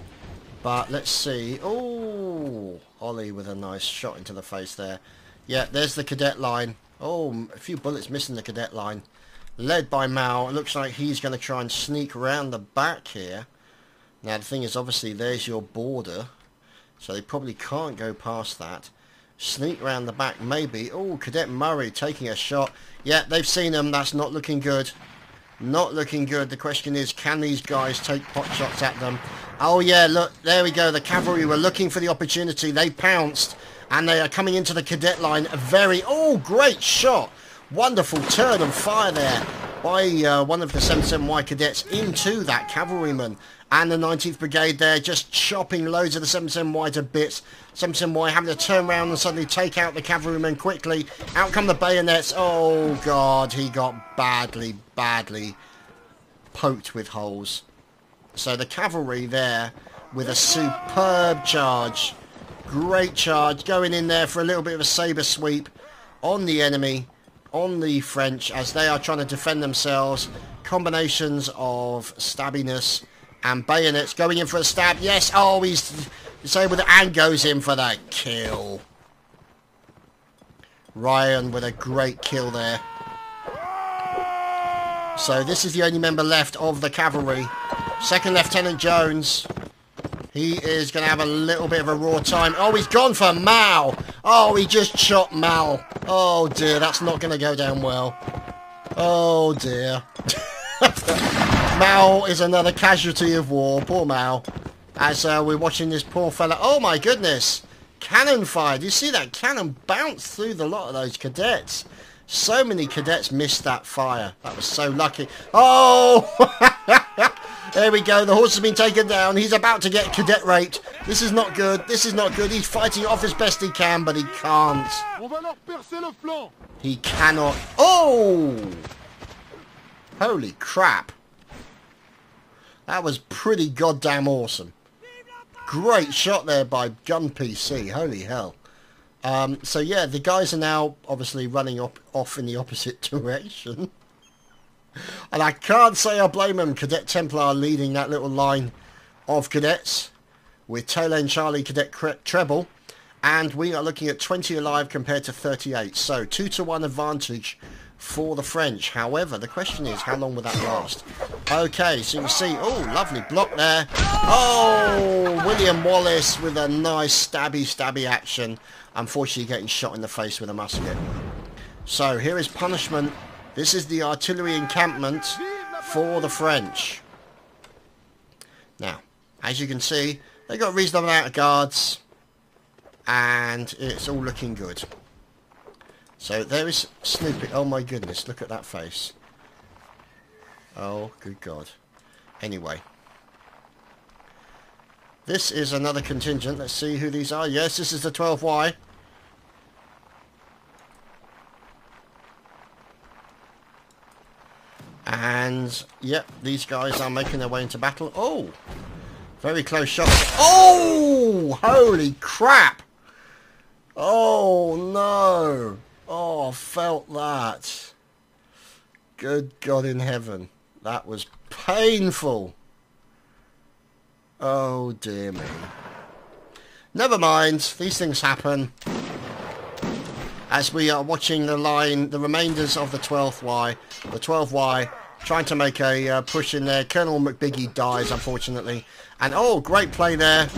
But let's see. Oh, Ollie with a nice shot into the face there. Yeah, there's the cadet line. Oh, a few bullets missing the cadet line. Led by Mao. It looks like he's going to try and sneak around the back here. Now the thing is, obviously there's your border, so they probably can't go past that. Sneak around the back maybe. Oh, Cadet Murray taking a shot. Yeah, they've seen him. That's not looking good. Not looking good. The question is, can these guys take pot shots at them? Oh yeah, look, there we go. The cavalry were looking for the opportunity. They pounced, and they are coming into the cadet line. A very, oh, great shot. Wonderful turn and fire there by one of the 7-7Y cadets into that cavalryman. And the 19th Brigade there just chopping loads of the 7-7Y to bits. 7-7Y having to turn around and suddenly take out the cavalryman quickly. Out come the bayonets. Oh God, he got badly poked with holes. So the cavalry there with a superb charge. Great charge. Going in there for a little bit of a sabre sweep on the enemy. On the French as they are trying to defend themselves. Combinations of stabbiness and bayonets. Going in for a stab. Yes. Oh, he's disabled and goes in for that kill. Ryan with a great kill there. So this is the only member left of the cavalry. Second Lieutenant Jones. He is going to have a little bit of a raw time. Oh, he's gone for Mao. Oh, he just shot Mao. Oh, dear. That's not going to go down well. Oh, dear. Mao is another casualty of war. Poor Mao. As we're watching this poor fella. Oh, my goodness. Cannon fire. Do you see that cannon bounce through the lot of those cadets? So many cadets missed that fire. That was so lucky. Oh! There we go. The horse has been taken down. He's about to get cadet raped. This is not good. This is not good. He's fighting off as best he can, but he can't. He cannot. Oh! Holy crap. That was pretty goddamn awesome. Great shot there by Gun PC. Holy hell. So yeah, the guys are now obviously running off in the opposite direction. And I can't say I blame them. Cadet Templar leading that little line of cadets with Tail End Charlie Cadet Treble. And we are looking at 20 alive compared to 38. So 2-1 advantage for the French. However, the question is, how long will that last? Okay, so you can see, oh, lovely block there. Oh, William Wallace with a nice stabby action. Unfortunately getting shot in the face with a musket. So here is punishment. This is the artillery encampment for the French. Now, as you can see, they got a reasonable amount of guards. And it's all looking good. So there is Snoopy. Oh my goodness, look at that face. Oh, good God. Anyway. This is another contingent. Let's see who these are. Yes, this is the 12Y. And, yep, these guys are making their way into battle. Oh! Very close shot. Oh! Holy crap! Oh, no! Oh, I felt that. Good God in heaven. That was painful. Oh, dear me. Never mind. These things happen. As we are watching the line, the remainders of the 12Y. The 12Y trying to make a push in there. Colonel McBiggie dies, unfortunately. And, oh, great play there.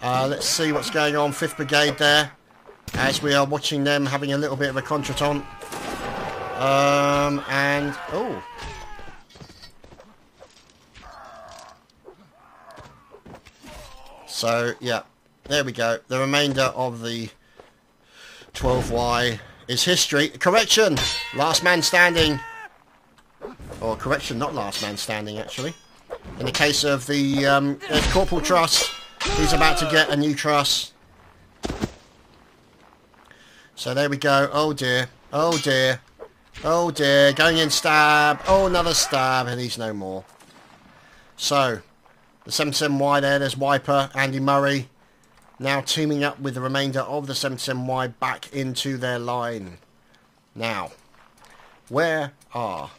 Let's see what's going on. 5th Brigade there. As we are watching them having a little bit of a contretemps. And, oh. So, yeah, there we go. The remainder of the 12Y is history. Correction! Last man standing. Or correction, not last man standing, actually. In the case of the Corporal Truss, he's about to get a new truss. So there we go. Oh dear. Oh dear. Oh dear. Going in stab. Oh, another stab. And he's no more. So, the 77Y there. There's Wiper, Andy Murray. Now teaming up with the remainder of the 77Y back into their line. Now, where are...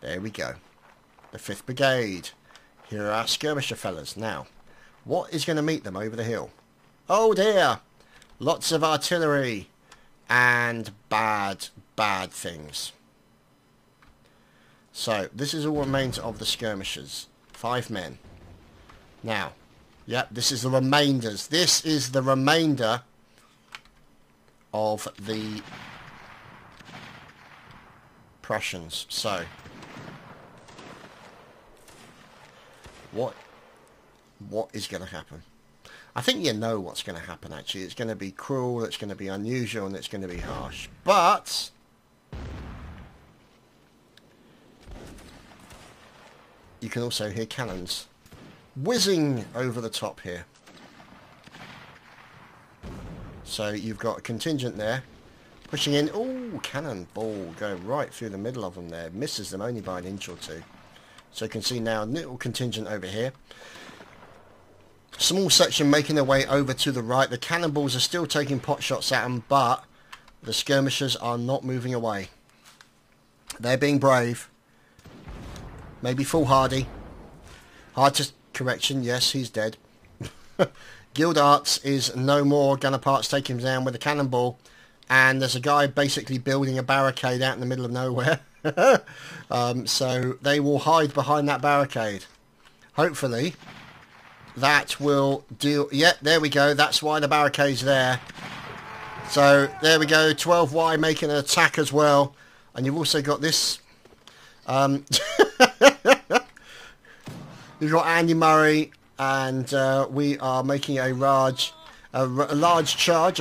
There we go. The 5th Brigade. Here are our skirmisher fellas. Now, what is going to meet them over the hill? Oh dear! Lots of artillery. And bad things. So, this is all remains of the skirmishers. 5 men. Now, yep, this is the remainders. This is the remainder of the Prussians. So, what is going to happen? I think you know what's going to happen, actually. It's going to be cruel, it's going to be unusual, and it's going to be harsh. But you can also hear cannons whizzing over the top here. So you've got a contingent there pushing in. Oh, cannonball going right through the middle of them there. Misses them only by an inch or two. So you can see now a little contingent over here. Small section making their way over to the right. The cannonballs are still taking pot shots at them, but the skirmishers are not moving away. They're being brave. Maybe foolhardy. Hard to... Correction, yes, he's dead. Guild Arts is no more. Gunner Parts take him down with a cannonball. And there's a guy basically building a barricade out in the middle of nowhere. So they will hide behind that barricade. Hopefully that will deal... Yeah, there we go. That's why the barricade's there. So there we go. 12Y making an attack as well. And you've also got this... We've got Andy Murray, and we are making a large charge.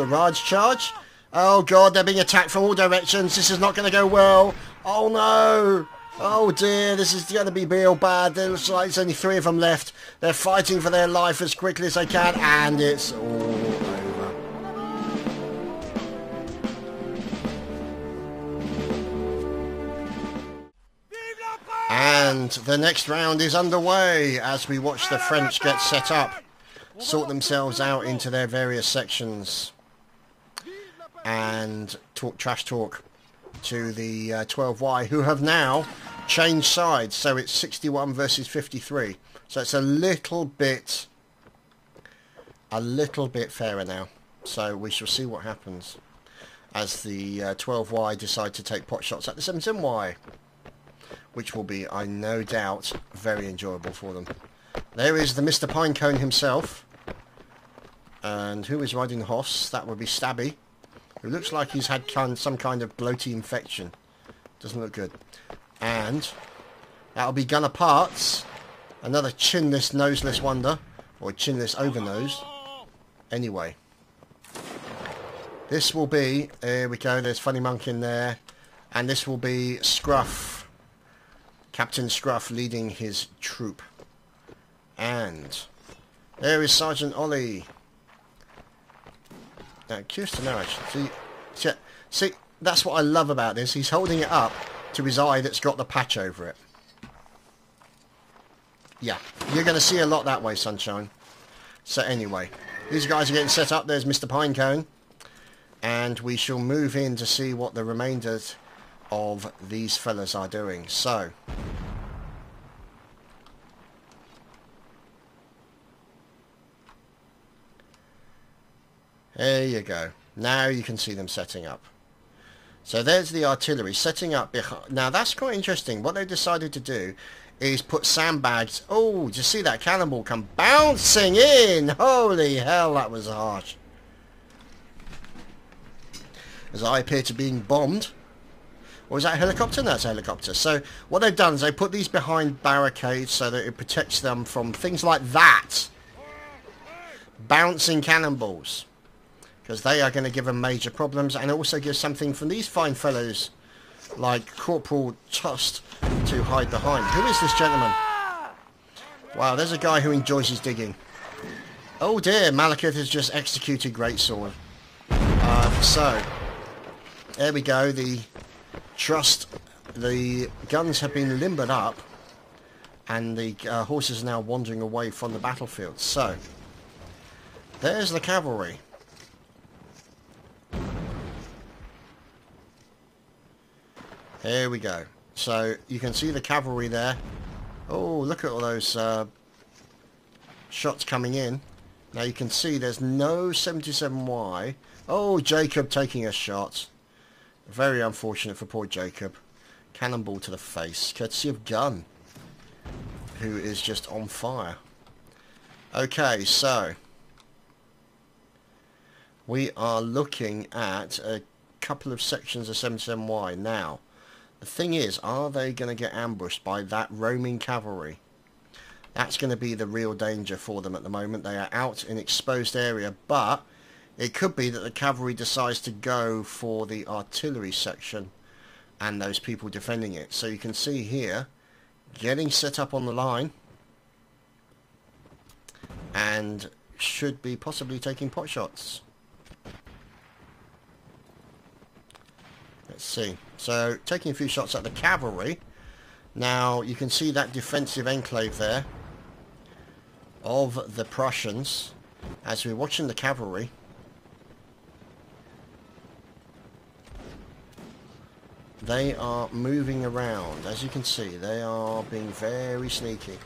Oh god, they're being attacked from all directions. This is not going to go well. Oh no. Oh dear, this is going to be real bad. There looks like there's only 3 of them left. They're fighting for their life as quickly as they can, and it's all over. And the next round is underway as we watch the French get set up, sort themselves out into their various sections, and talk trash talk to the 12Y, who have now changed sides. So it's 61 versus 53. So it's a little bit fairer now. So we shall see what happens as the 12Y decide to take pot shots at the 77Y. Which will be, I no doubt, very enjoyable for them. There is the Mr. Pinecone himself. And who is riding the horse? That would be Stabby. Who looks like he's had some kind of bloaty infection. Doesn't look good. And that'll be Gunner Parts. Another chinless, noseless wonder. Or chinless overnosed. Anyway. This will be... There we go, there's Funny Monk in there. And this will be Scruff. Captain Scruff leading his troop. And there is Sergeant Ollie. Now, curious to know, actually. See, that's what I love about this. He's holding it up to his eye that's got the patch over it. Yeah, you're going to see a lot that way, Sunshine. So anyway, these guys are getting set up. There's Mr. Pinecone. And we shall move in to see what the remainders of these fellas are doing. So, there you go. Now you can see them setting up. So there's the artillery setting up behind. Now that's quite interesting. What they decided to do is put sandbags. Oh, did you see that cannonball come bouncing in? Holy hell, that was harsh. As I appear to be being bombed. Or is that a helicopter? No, it's a helicopter. So what they've done is they put these behind barricades so that it protects them from things like that. Bouncing cannonballs. Because they are going to give them major problems, and also give something from these fine fellows like Corporal Tust to hide behind. Who is this gentleman? Wow, there's a guy who enjoys his digging. Oh dear, Malekith has just executed Greatsword. So, there we go. The guns have been limbered up, and the horses are now wandering away from the battlefield. So, there's the cavalry. Here we go. So you can see the cavalry there. Oh, look at all those shots coming in. Now you can see there's no 77Y. Oh, Jacob taking a shot. Very unfortunate for poor Jacob. Cannonball to the face, courtesy of Gunn, who is just on fire. Okay, so we are looking at a couple of sections of 77Y now. The thing is, are they going to get ambushed by that roaming cavalry? That's going to be the real danger for them at the moment. They are out in exposed area, but it could be that the cavalry decides to go for the artillery section and those people defending it. So you can see here, getting set up on the line, and should be possibly taking pot shots. Let's see. So, taking a few shots at the cavalry. Now, you can see that defensive enclave there of the Prussians as we're watching the cavalry. They are moving around. As you can see, they are being very sneaky.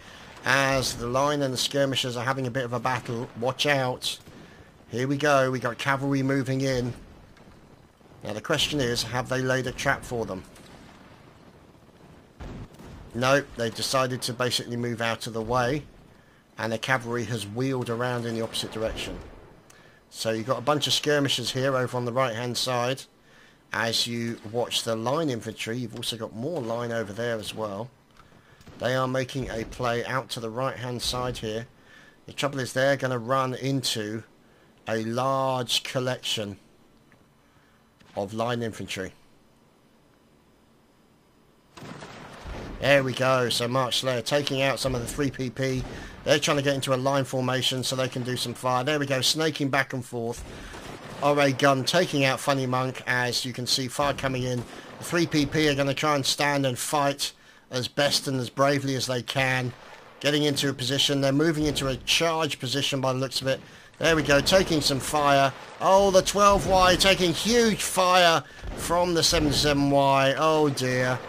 As the line and the skirmishers are having a bit of a battle, watch out. Here we go. We got cavalry moving in. Now the question is, have they laid a trap for them? No, they've decided to basically move out of the way, and the cavalry has wheeled around in the opposite direction. So you've got a bunch of skirmishers here over on the right hand side. As you watch the line infantry, you've also got more line over there as well. They are making a play out to the right hand side here. The trouble is they're going to run into a large collection of line infantry. There we go. So Mark Slayer taking out some of the 3PP. They're trying to get into a line formation so they can do some fire. There we go, snaking back and forth. RA Gun taking out Funny Monk. As you can see, fire coming in. The 3PP are going to try and stand and fight as best and as bravely as they can. Getting into a position. They're moving into a charge position by the looks of it. There we go, taking some fire. Oh, the 12Y taking huge fire from the 77Y. Oh dear.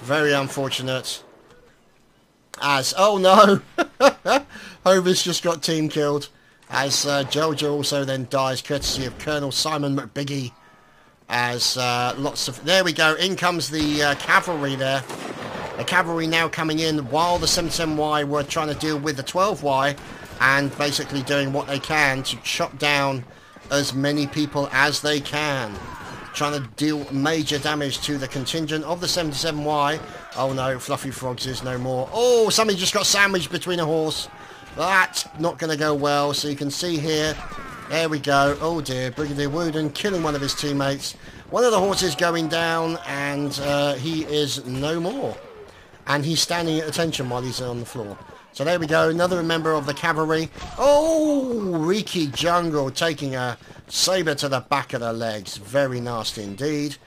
Very unfortunate. As, oh no! Hovis just got team killed. As Jojo also then dies, courtesy of Colonel Simon McBiggie. As lots of... There we go, in comes the cavalry there. The cavalry now coming in while the 77Y were trying to deal with the 12Y. And basically doing what they can to chop down as many people as they can. Trying to deal major damage to the contingent of the 77Y. Oh no, Fluffy Frogs is no more. Oh, somebody just got sandwiched between a horse. That's not going to go well. So you can see here. There we go. Oh dear, Brigadier Wooden killing one of his teammates. One of the horses going down, and he is no more. and he's standing at attention while he's on the floor. So there we go, another member of the cavalry. Oh, Riki Jungle taking a sabre to the back of the legs. Very nasty indeed.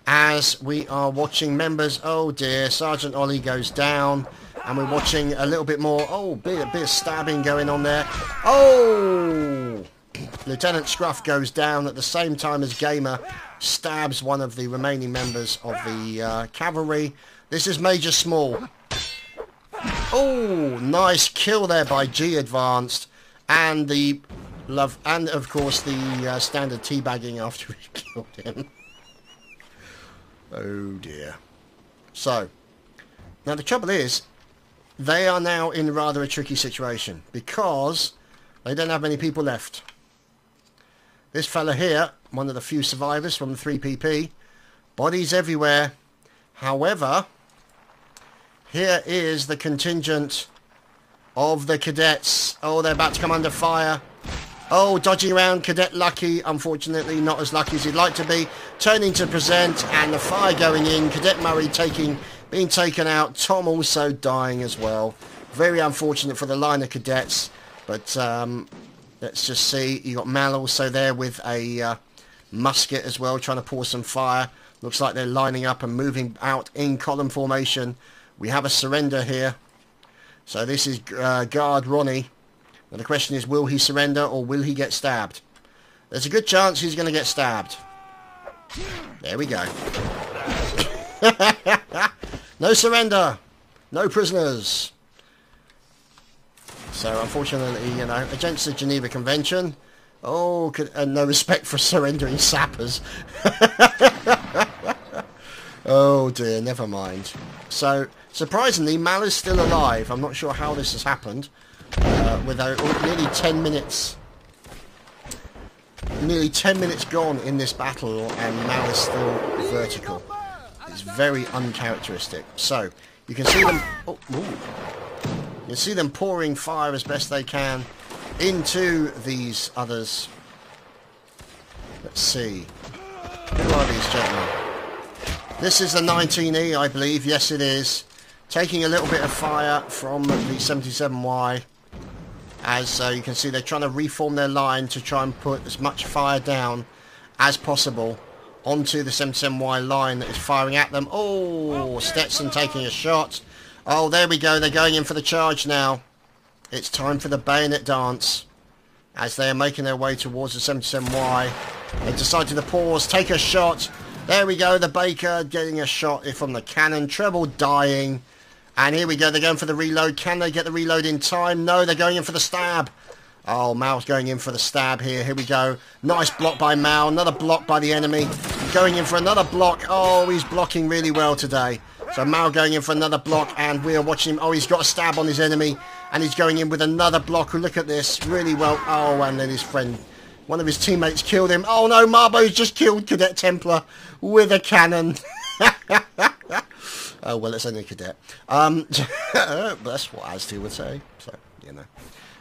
As we are watching members, oh dear, Sergeant Ollie goes down. And we're watching a little bit more, oh, bit of stabbing going on there. Oh! Lieutenant Scruff goes down at the same time as Gamer stabs one of the remaining members of the cavalry. This is Major Small. Oh, nice kill there by G Advanced, and of course the standard teabagging after he killed him. Oh dear. So now the trouble is, they are now in rather a tricky situation because they don't have many people left. This fella here, one of the few survivors from the 3PP, bodies everywhere. However, here is the contingent of the cadets. Oh, they're about to come under fire. Oh, dodging around Cadet Lucky, unfortunately not as lucky as he'd like to be. Turning to present, and the fire going in. Cadet Murray being taken out. Tom also dying as well. Very unfortunate for the line of cadets. But let's just see. You got Mal also there with a musket as well, trying to pour some fire. Looks like they're lining up and moving out in column formation. We have a surrender here. So this is Guard Ronnie. Now the question is, will he surrender or will he get stabbed? There's a good chance he's going to get stabbed. There we go. No surrender. No prisoners. So unfortunately, you know, against the Geneva Convention, oh, no respect for surrendering sappers. Oh dear, never mind. So surprisingly, Mal is still alive. I'm not sure how this has happened. With nearly 10 minutes gone in this battle, and Mal is still vertical. It's very uncharacteristic. So you can see them. Oh, you can see them pouring fire as best they can into these others. Let's see. Who are these gentlemen? This is the 19E, I believe. Yes, it is. Taking a little bit of fire from the 77Y. As you can see, they're trying to reform their line to try and put as much fire down as possible onto the 77Y line that is firing at them. Oh, Stetson taking a shot. Oh, there we go. They're going in for the charge now. It's time for the bayonet dance. As they are making their way towards the 77Y. They decided to pause, take a shot. There we go. The Baker getting a shot from the cannon. Treble dying. And here we go, they're going for the reload. Can they get the reload in time? No, they're going in for the stab. Oh, Mal's going in for the stab here. Here we go. Nice block by Mal. Another block by the enemy. Going in for another block. Oh, he's blocking really well today. So Mal going in for another block, and we are watching him. Oh, he's got a stab on his enemy. And he's going in with another block. Look at this. Really well. Oh, and then his friend, one of his teammates killed him. Oh, no, Marbo's just killed Cadet Templar with a cannon. Oh, well, it's only a cadet. That's what Azti would say. So, you know.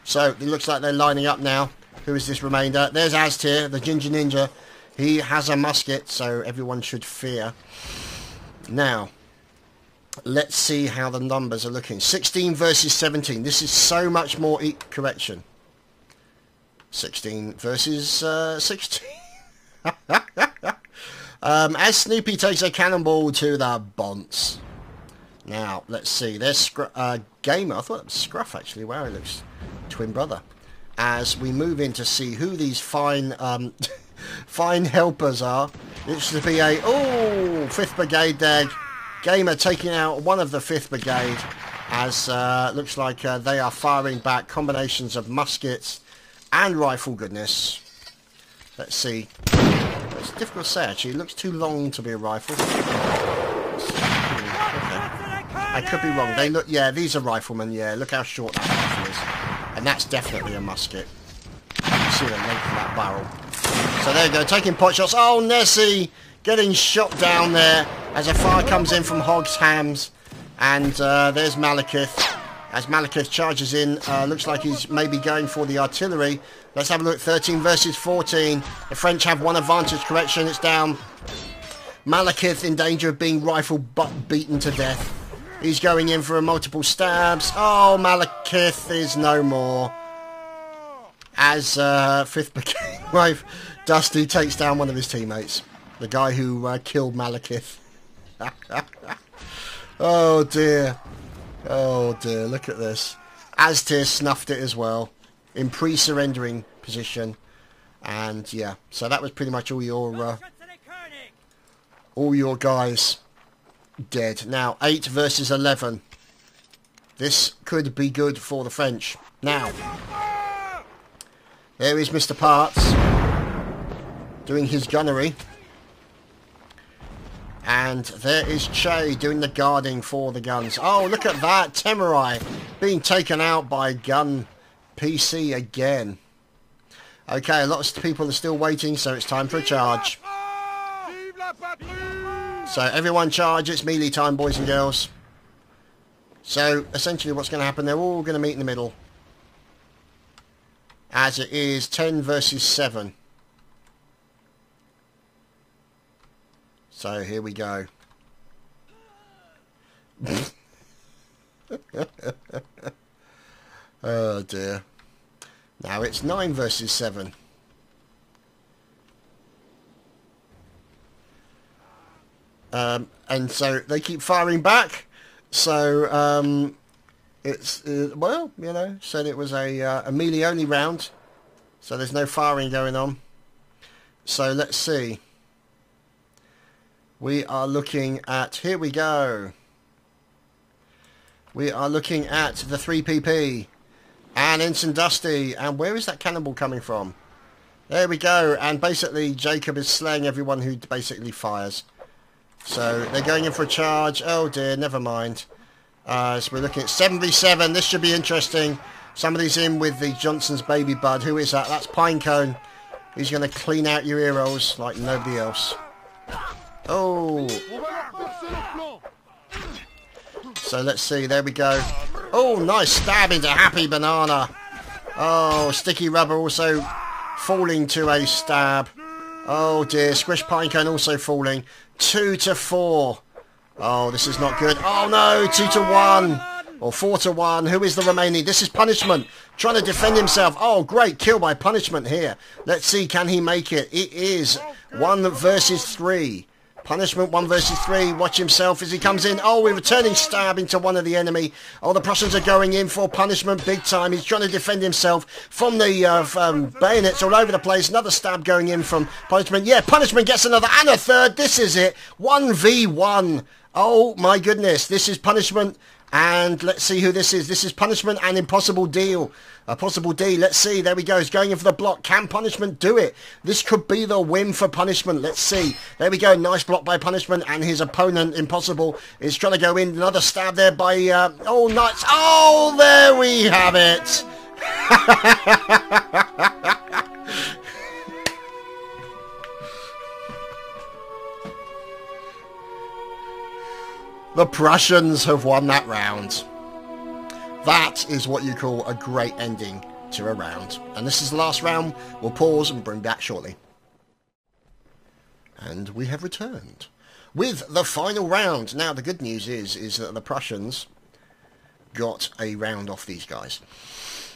So, it looks like they're lining up now. Who is this remainder? There's Aztir, the Ginger Ninja. He has a musket, so everyone should fear. Now, let's see how the numbers are looking. 16 versus 17. This is so much more... correction. 16 versus 16. As Snoopy takes a cannonball to the bonce. Now, let's see. There's Gamer. I thought that was Scruff, actually. Wow, he looks twin brother. As we move in to see who these fine fine helpers are. It's to be a... Oh, 5th Brigade there. Gamer taking out one of the 5th Brigade. As looks like they are firing back combinations of muskets and rifle goodness. Let's see. It's difficult to say, actually. It looks too long to be a rifle. I could be wrong. They look, yeah, these are riflemen, yeah. Look how short that rifle is. And that's definitely a musket. You can see the length of that barrel. So there you go, taking pot shots. Oh, Nessie getting shot down there as a fire comes in from Hog's Hams. And there's Malekith. As Malekith charges in, looks like he's maybe going for the artillery. Let's have a look. 13 versus 14. The French have one advantage. Correction, it's down. Malekith in danger of being rifle butt beaten to death. He's going in for multiple stabs. Oh, Malekith is no more. As 5th Brigade Wave, Dusty takes down one of his teammates. The guy who killed Malekith. Oh dear. Oh dear, look at this. Aztir snuffed it as well. In pre-surrendering position. And yeah, so that was pretty much all your guys dead. Now, 8 versus 11. This could be good for the French. Now, there is Mr. Parts doing his gunnery. And there is Che doing the guarding for the guns. Oh, look at that. Temerai being taken out by gun PC again. Okay, lots of people are still waiting, so it's time for a charge. So everyone charge. It's melee time, boys and girls. So essentially what's going to happen, they're all going to meet in the middle. As it is 10 versus 7. So here we go. Oh dear. Now it's 9 versus 7. And so they keep firing back. So it's well, you know, said it was a melee only round, so there's no firing going on. So let's see. We are looking at, here we go. We are looking at the 3PP and Ensign Dusty. And where is that cannonball coming from? There we go. And basically Jacob is slaying everyone who basically fires. So they're going in for a charge. Oh dear, never mind. So we're looking at 7v7. This should be interesting. Somebody's in with the Johnson's Baby Bud. Who is that? That's Pinecone. He's going to clean out your ear rolls like nobody else. Oh. So let's see. There we go. Oh, nice stab into Happy Banana. Oh, Sticky Rubber also falling to a stab. Oh dear. Squish Pinecone also falling. 2-4. Oh, this is not good. Oh no, 2-1. Or 4-1. Who is the remaining? This is Punishment. Trying to defend himself. Oh, great kill by Punishment here. Let's see, can he make it? It is 1 versus 3. Punishment 1 versus 3. Watch himself as he comes in. Oh, we're returning stab into one of the enemy. Oh, the Prussians are going in for Punishment big time. He's trying to defend himself from the bayonets all over the place. Another stab going in from Punishment. Yeah, Punishment gets another and a third. This is it. 1v1. Oh my goodness. This is Punishment. And let's see who this is. This is Punishment and Impossible Deal. Possible D. Let's see. There we go. He's going in for the block. Can Punishment do it? This could be the win for Punishment. Let's see. There we go. Nice block by Punishment. And his opponent, Impossible, is trying to go in. Another stab there by... oh, nice. Oh, there we have it. The Prussians have won that round. That is what you call a great ending to a round. And this is the last round. We'll pause and bring back shortly. And we have returned with the final round. Now the good news is that the Prussians got a round off these guys,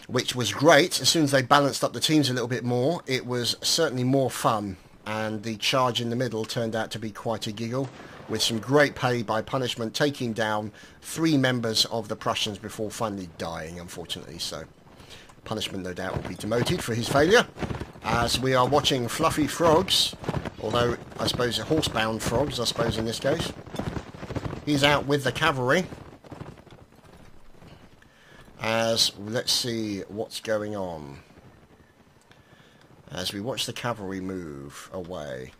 which was great. As soon as they balanced up the teams a little bit more, it was certainly more fun. And the charge in the middle turned out to be quite a giggle, with some great pay by Punishment, taking down 3 members of the Prussians before finally dying, unfortunately. So Punishment, no doubt, will be demoted for his failure, as we are watching Fluffy Frogs, although I suppose horsebound frogs, I suppose, in this case. He's out with the cavalry. As, let's see what's going on. As we watch the cavalry move away,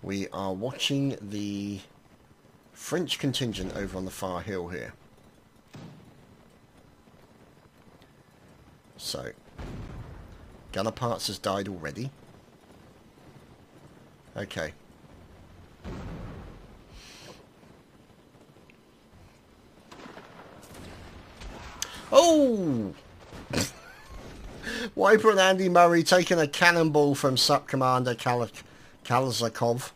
we are watching the French contingent over on the far hill here. So, Gunner Parts has died already. Okay. Oh! Wiper and Andy Murray taking a cannonball from Sub Commander Kalazakov.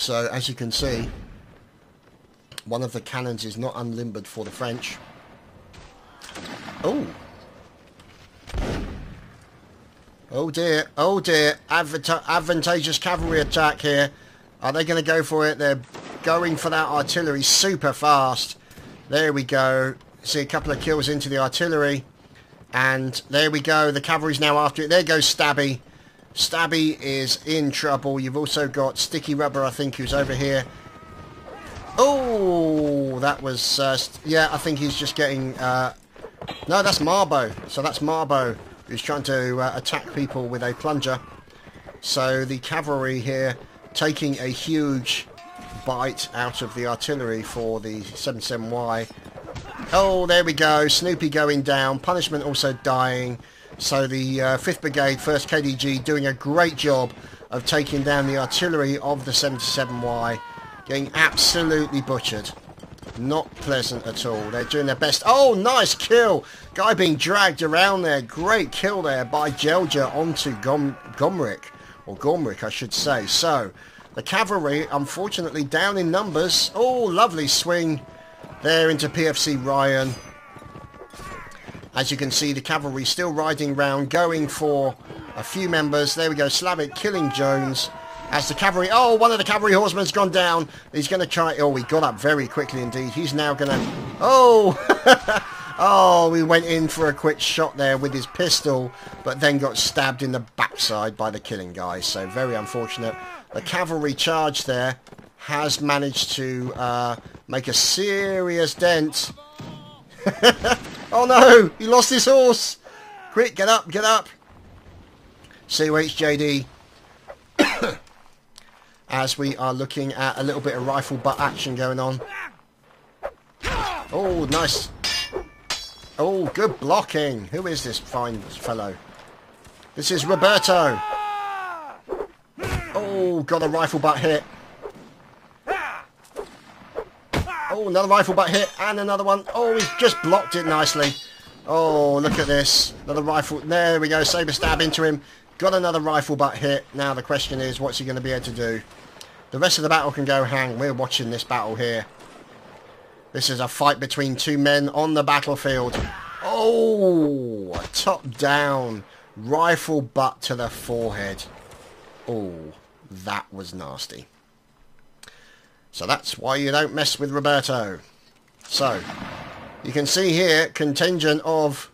So as you can see, one of the cannons is not unlimbered for the French. Oh. Oh dear, oh dear. Advantageous cavalry attack here. Are they going to go for it? They're going for that artillery super fast. There we go. See a couple of kills into the artillery. And there we go. The cavalry's now after it. There goes Stabby. Stabby is in trouble. You've also got Sticky Rubber, I think, who's over here. Oh, that was... yeah, I think he's just getting... no, that's Marbo. So that's Marbo, who's trying to attack people with a plunger. So the cavalry here taking a huge bite out of the artillery for the 77Y. Oh, there we go. Snoopy going down. Punishment also dying. So the 5th Brigade, 1st KDG, doing a great job of taking down the artillery of the 77Y. Getting absolutely butchered. Not pleasant at all. They're doing their best. Oh, nice kill. Guy being dragged around there. Great kill there by Jelja onto Gomrick. Or Gormrick, I should say. So, the cavalry, unfortunately, down in numbers. Oh, lovely swing there into PFC Ryan. As you can see, the cavalry still riding round, going for a few members. There we go, Slavic killing Jones. As the cavalry... Oh, one of the cavalry horsemen's gone down. He's going to try... Oh, he got up very quickly indeed. He's now going to... Oh! Oh, he went in for a quick shot there with his pistol, but then got stabbed in the backside by the killing guy. So, very unfortunate. The cavalry charge there has managed to make a serious dent. Oh no, he lost his horse. Quick, get up, get up. COHJD. As we are looking at a little bit of rifle butt action going on. Oh, nice. Oh, good blocking. Who is this fine fellow? This is Roberto. Oh, got a rifle butt hit. Oh, another rifle butt hit, and another one. Oh, he's just blocked it nicely. Oh, look at this. Another rifle. There we go. Saber stab into him. Got another rifle butt hit. Now the question is, what's he going to be able to do? The rest of the battle can go hang. We're watching this battle here. This is a fight between two men on the battlefield. Oh, a top down rifle butt to the forehead. Oh, that was nasty. So that's why you don't mess with Roberto. So, you can see here, contingent of...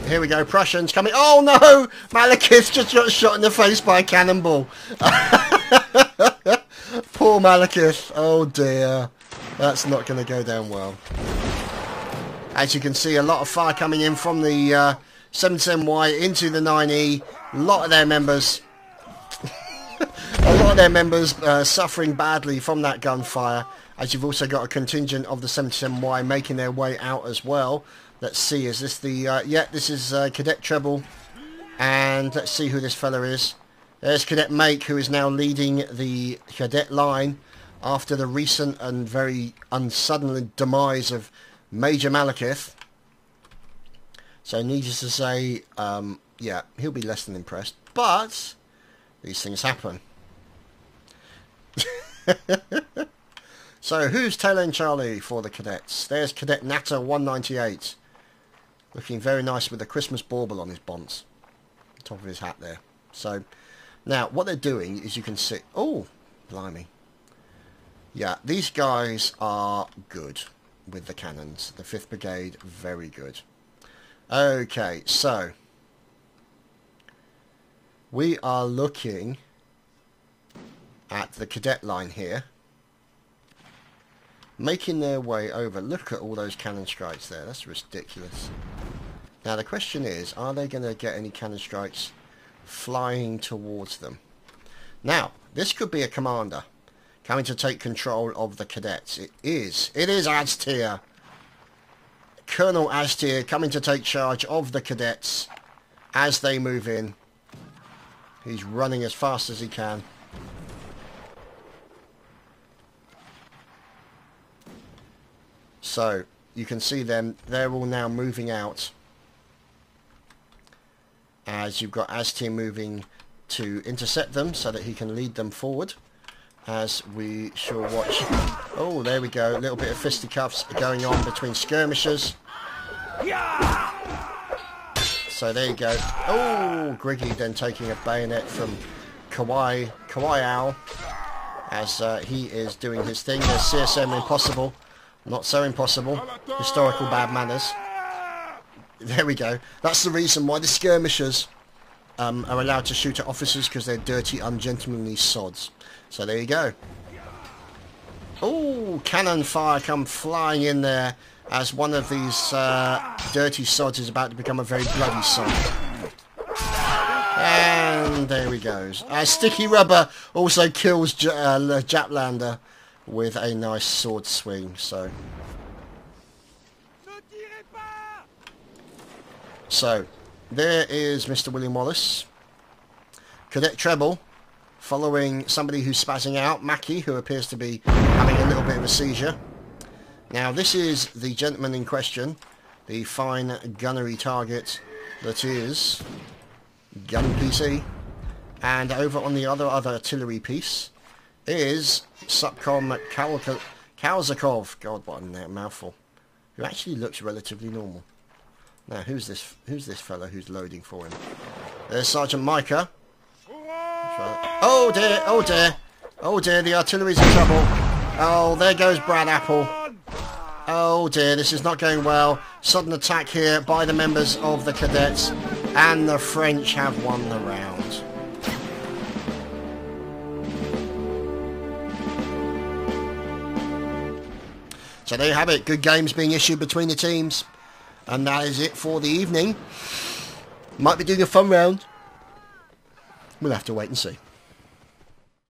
Here we go, Prussians coming... Oh no! Malekith just got shot in the face by a cannonball. Poor Malekith. Oh dear. That's not going to go down well. As you can see, a lot of fire coming in from the 77Y into the 9E. A lot of their members... A lot of their members suffering badly from that gunfire, as you've also got a contingent of the 77Y making their way out as well. Let's see, is this the... yeah, this is Cadet Treble, and let's see who this fella is. There's Cadet Make, who is now leading the cadet line after the recent and very unsudden demise of Major Malekith. So needless to say, yeah, he'll be less than impressed, but these things happen. So, who's Tail End Charlie for the cadets? There's Cadet Natter 198. Looking very nice with a Christmas bauble on his bonds. Top of his hat there. So, now, what they're doing is you can see... Oh, blimey. Yeah, these guys are good with the cannons. The 5th Brigade, very good. Okay, so... We are looking at the cadet line here, making their way over. Look at all those cannon strikes there. That's ridiculous. Now the question is, are they going to get any cannon strikes flying towards them? Now, this could be a commander coming to take control of the cadets. It is Aztir. Colonel Aztir coming to take charge of the cadets as they move in. He's running as fast as he can. So, you can see them, they're all now moving out. As you've got Aztir moving to intercept them so that he can lead them forward. as we shall watch. Oh, there we go. A little bit of fisticuffs going on between skirmishers. So there you go. Oh, Griggy then taking a bayonet from Kawaii Owl as he is doing his thing. There's CSM Impossible. Not so impossible. Historical bad manners. There we go. That's the reason why the skirmishers are allowed to shoot at officers, because they're dirty, ungentlemanly sods. So there you go. Oh, cannon fire come flying in there as one of these dirty sods is about to become a very bloody sod. And there he goes. Sticky Rubber also kills Japlander with a nice sword swing. So there is Mr. William Wallace. Cadet Treble following somebody who's spazzing out, Mackie, who appears to be having a little bit of a seizure. Now this is the gentleman in question, the fine gunnery target that is Gun PC. And over on the other artillery piece is Subcom Kalzakov. God, what a mouthful. Who actually looks relatively normal. Now, who's this fella who's loading for him? There's Sergeant Micah. Oh dear, oh dear. Oh dear, the artillery's in trouble. Oh, there goes Brad Apple. Oh dear, this is not going well. Sudden attack here by the members of the cadets. And the French have won the round. So there you have it. Good games being issued between the teams. And that is it for the evening. Might be doing a fun round. We'll have to wait and see.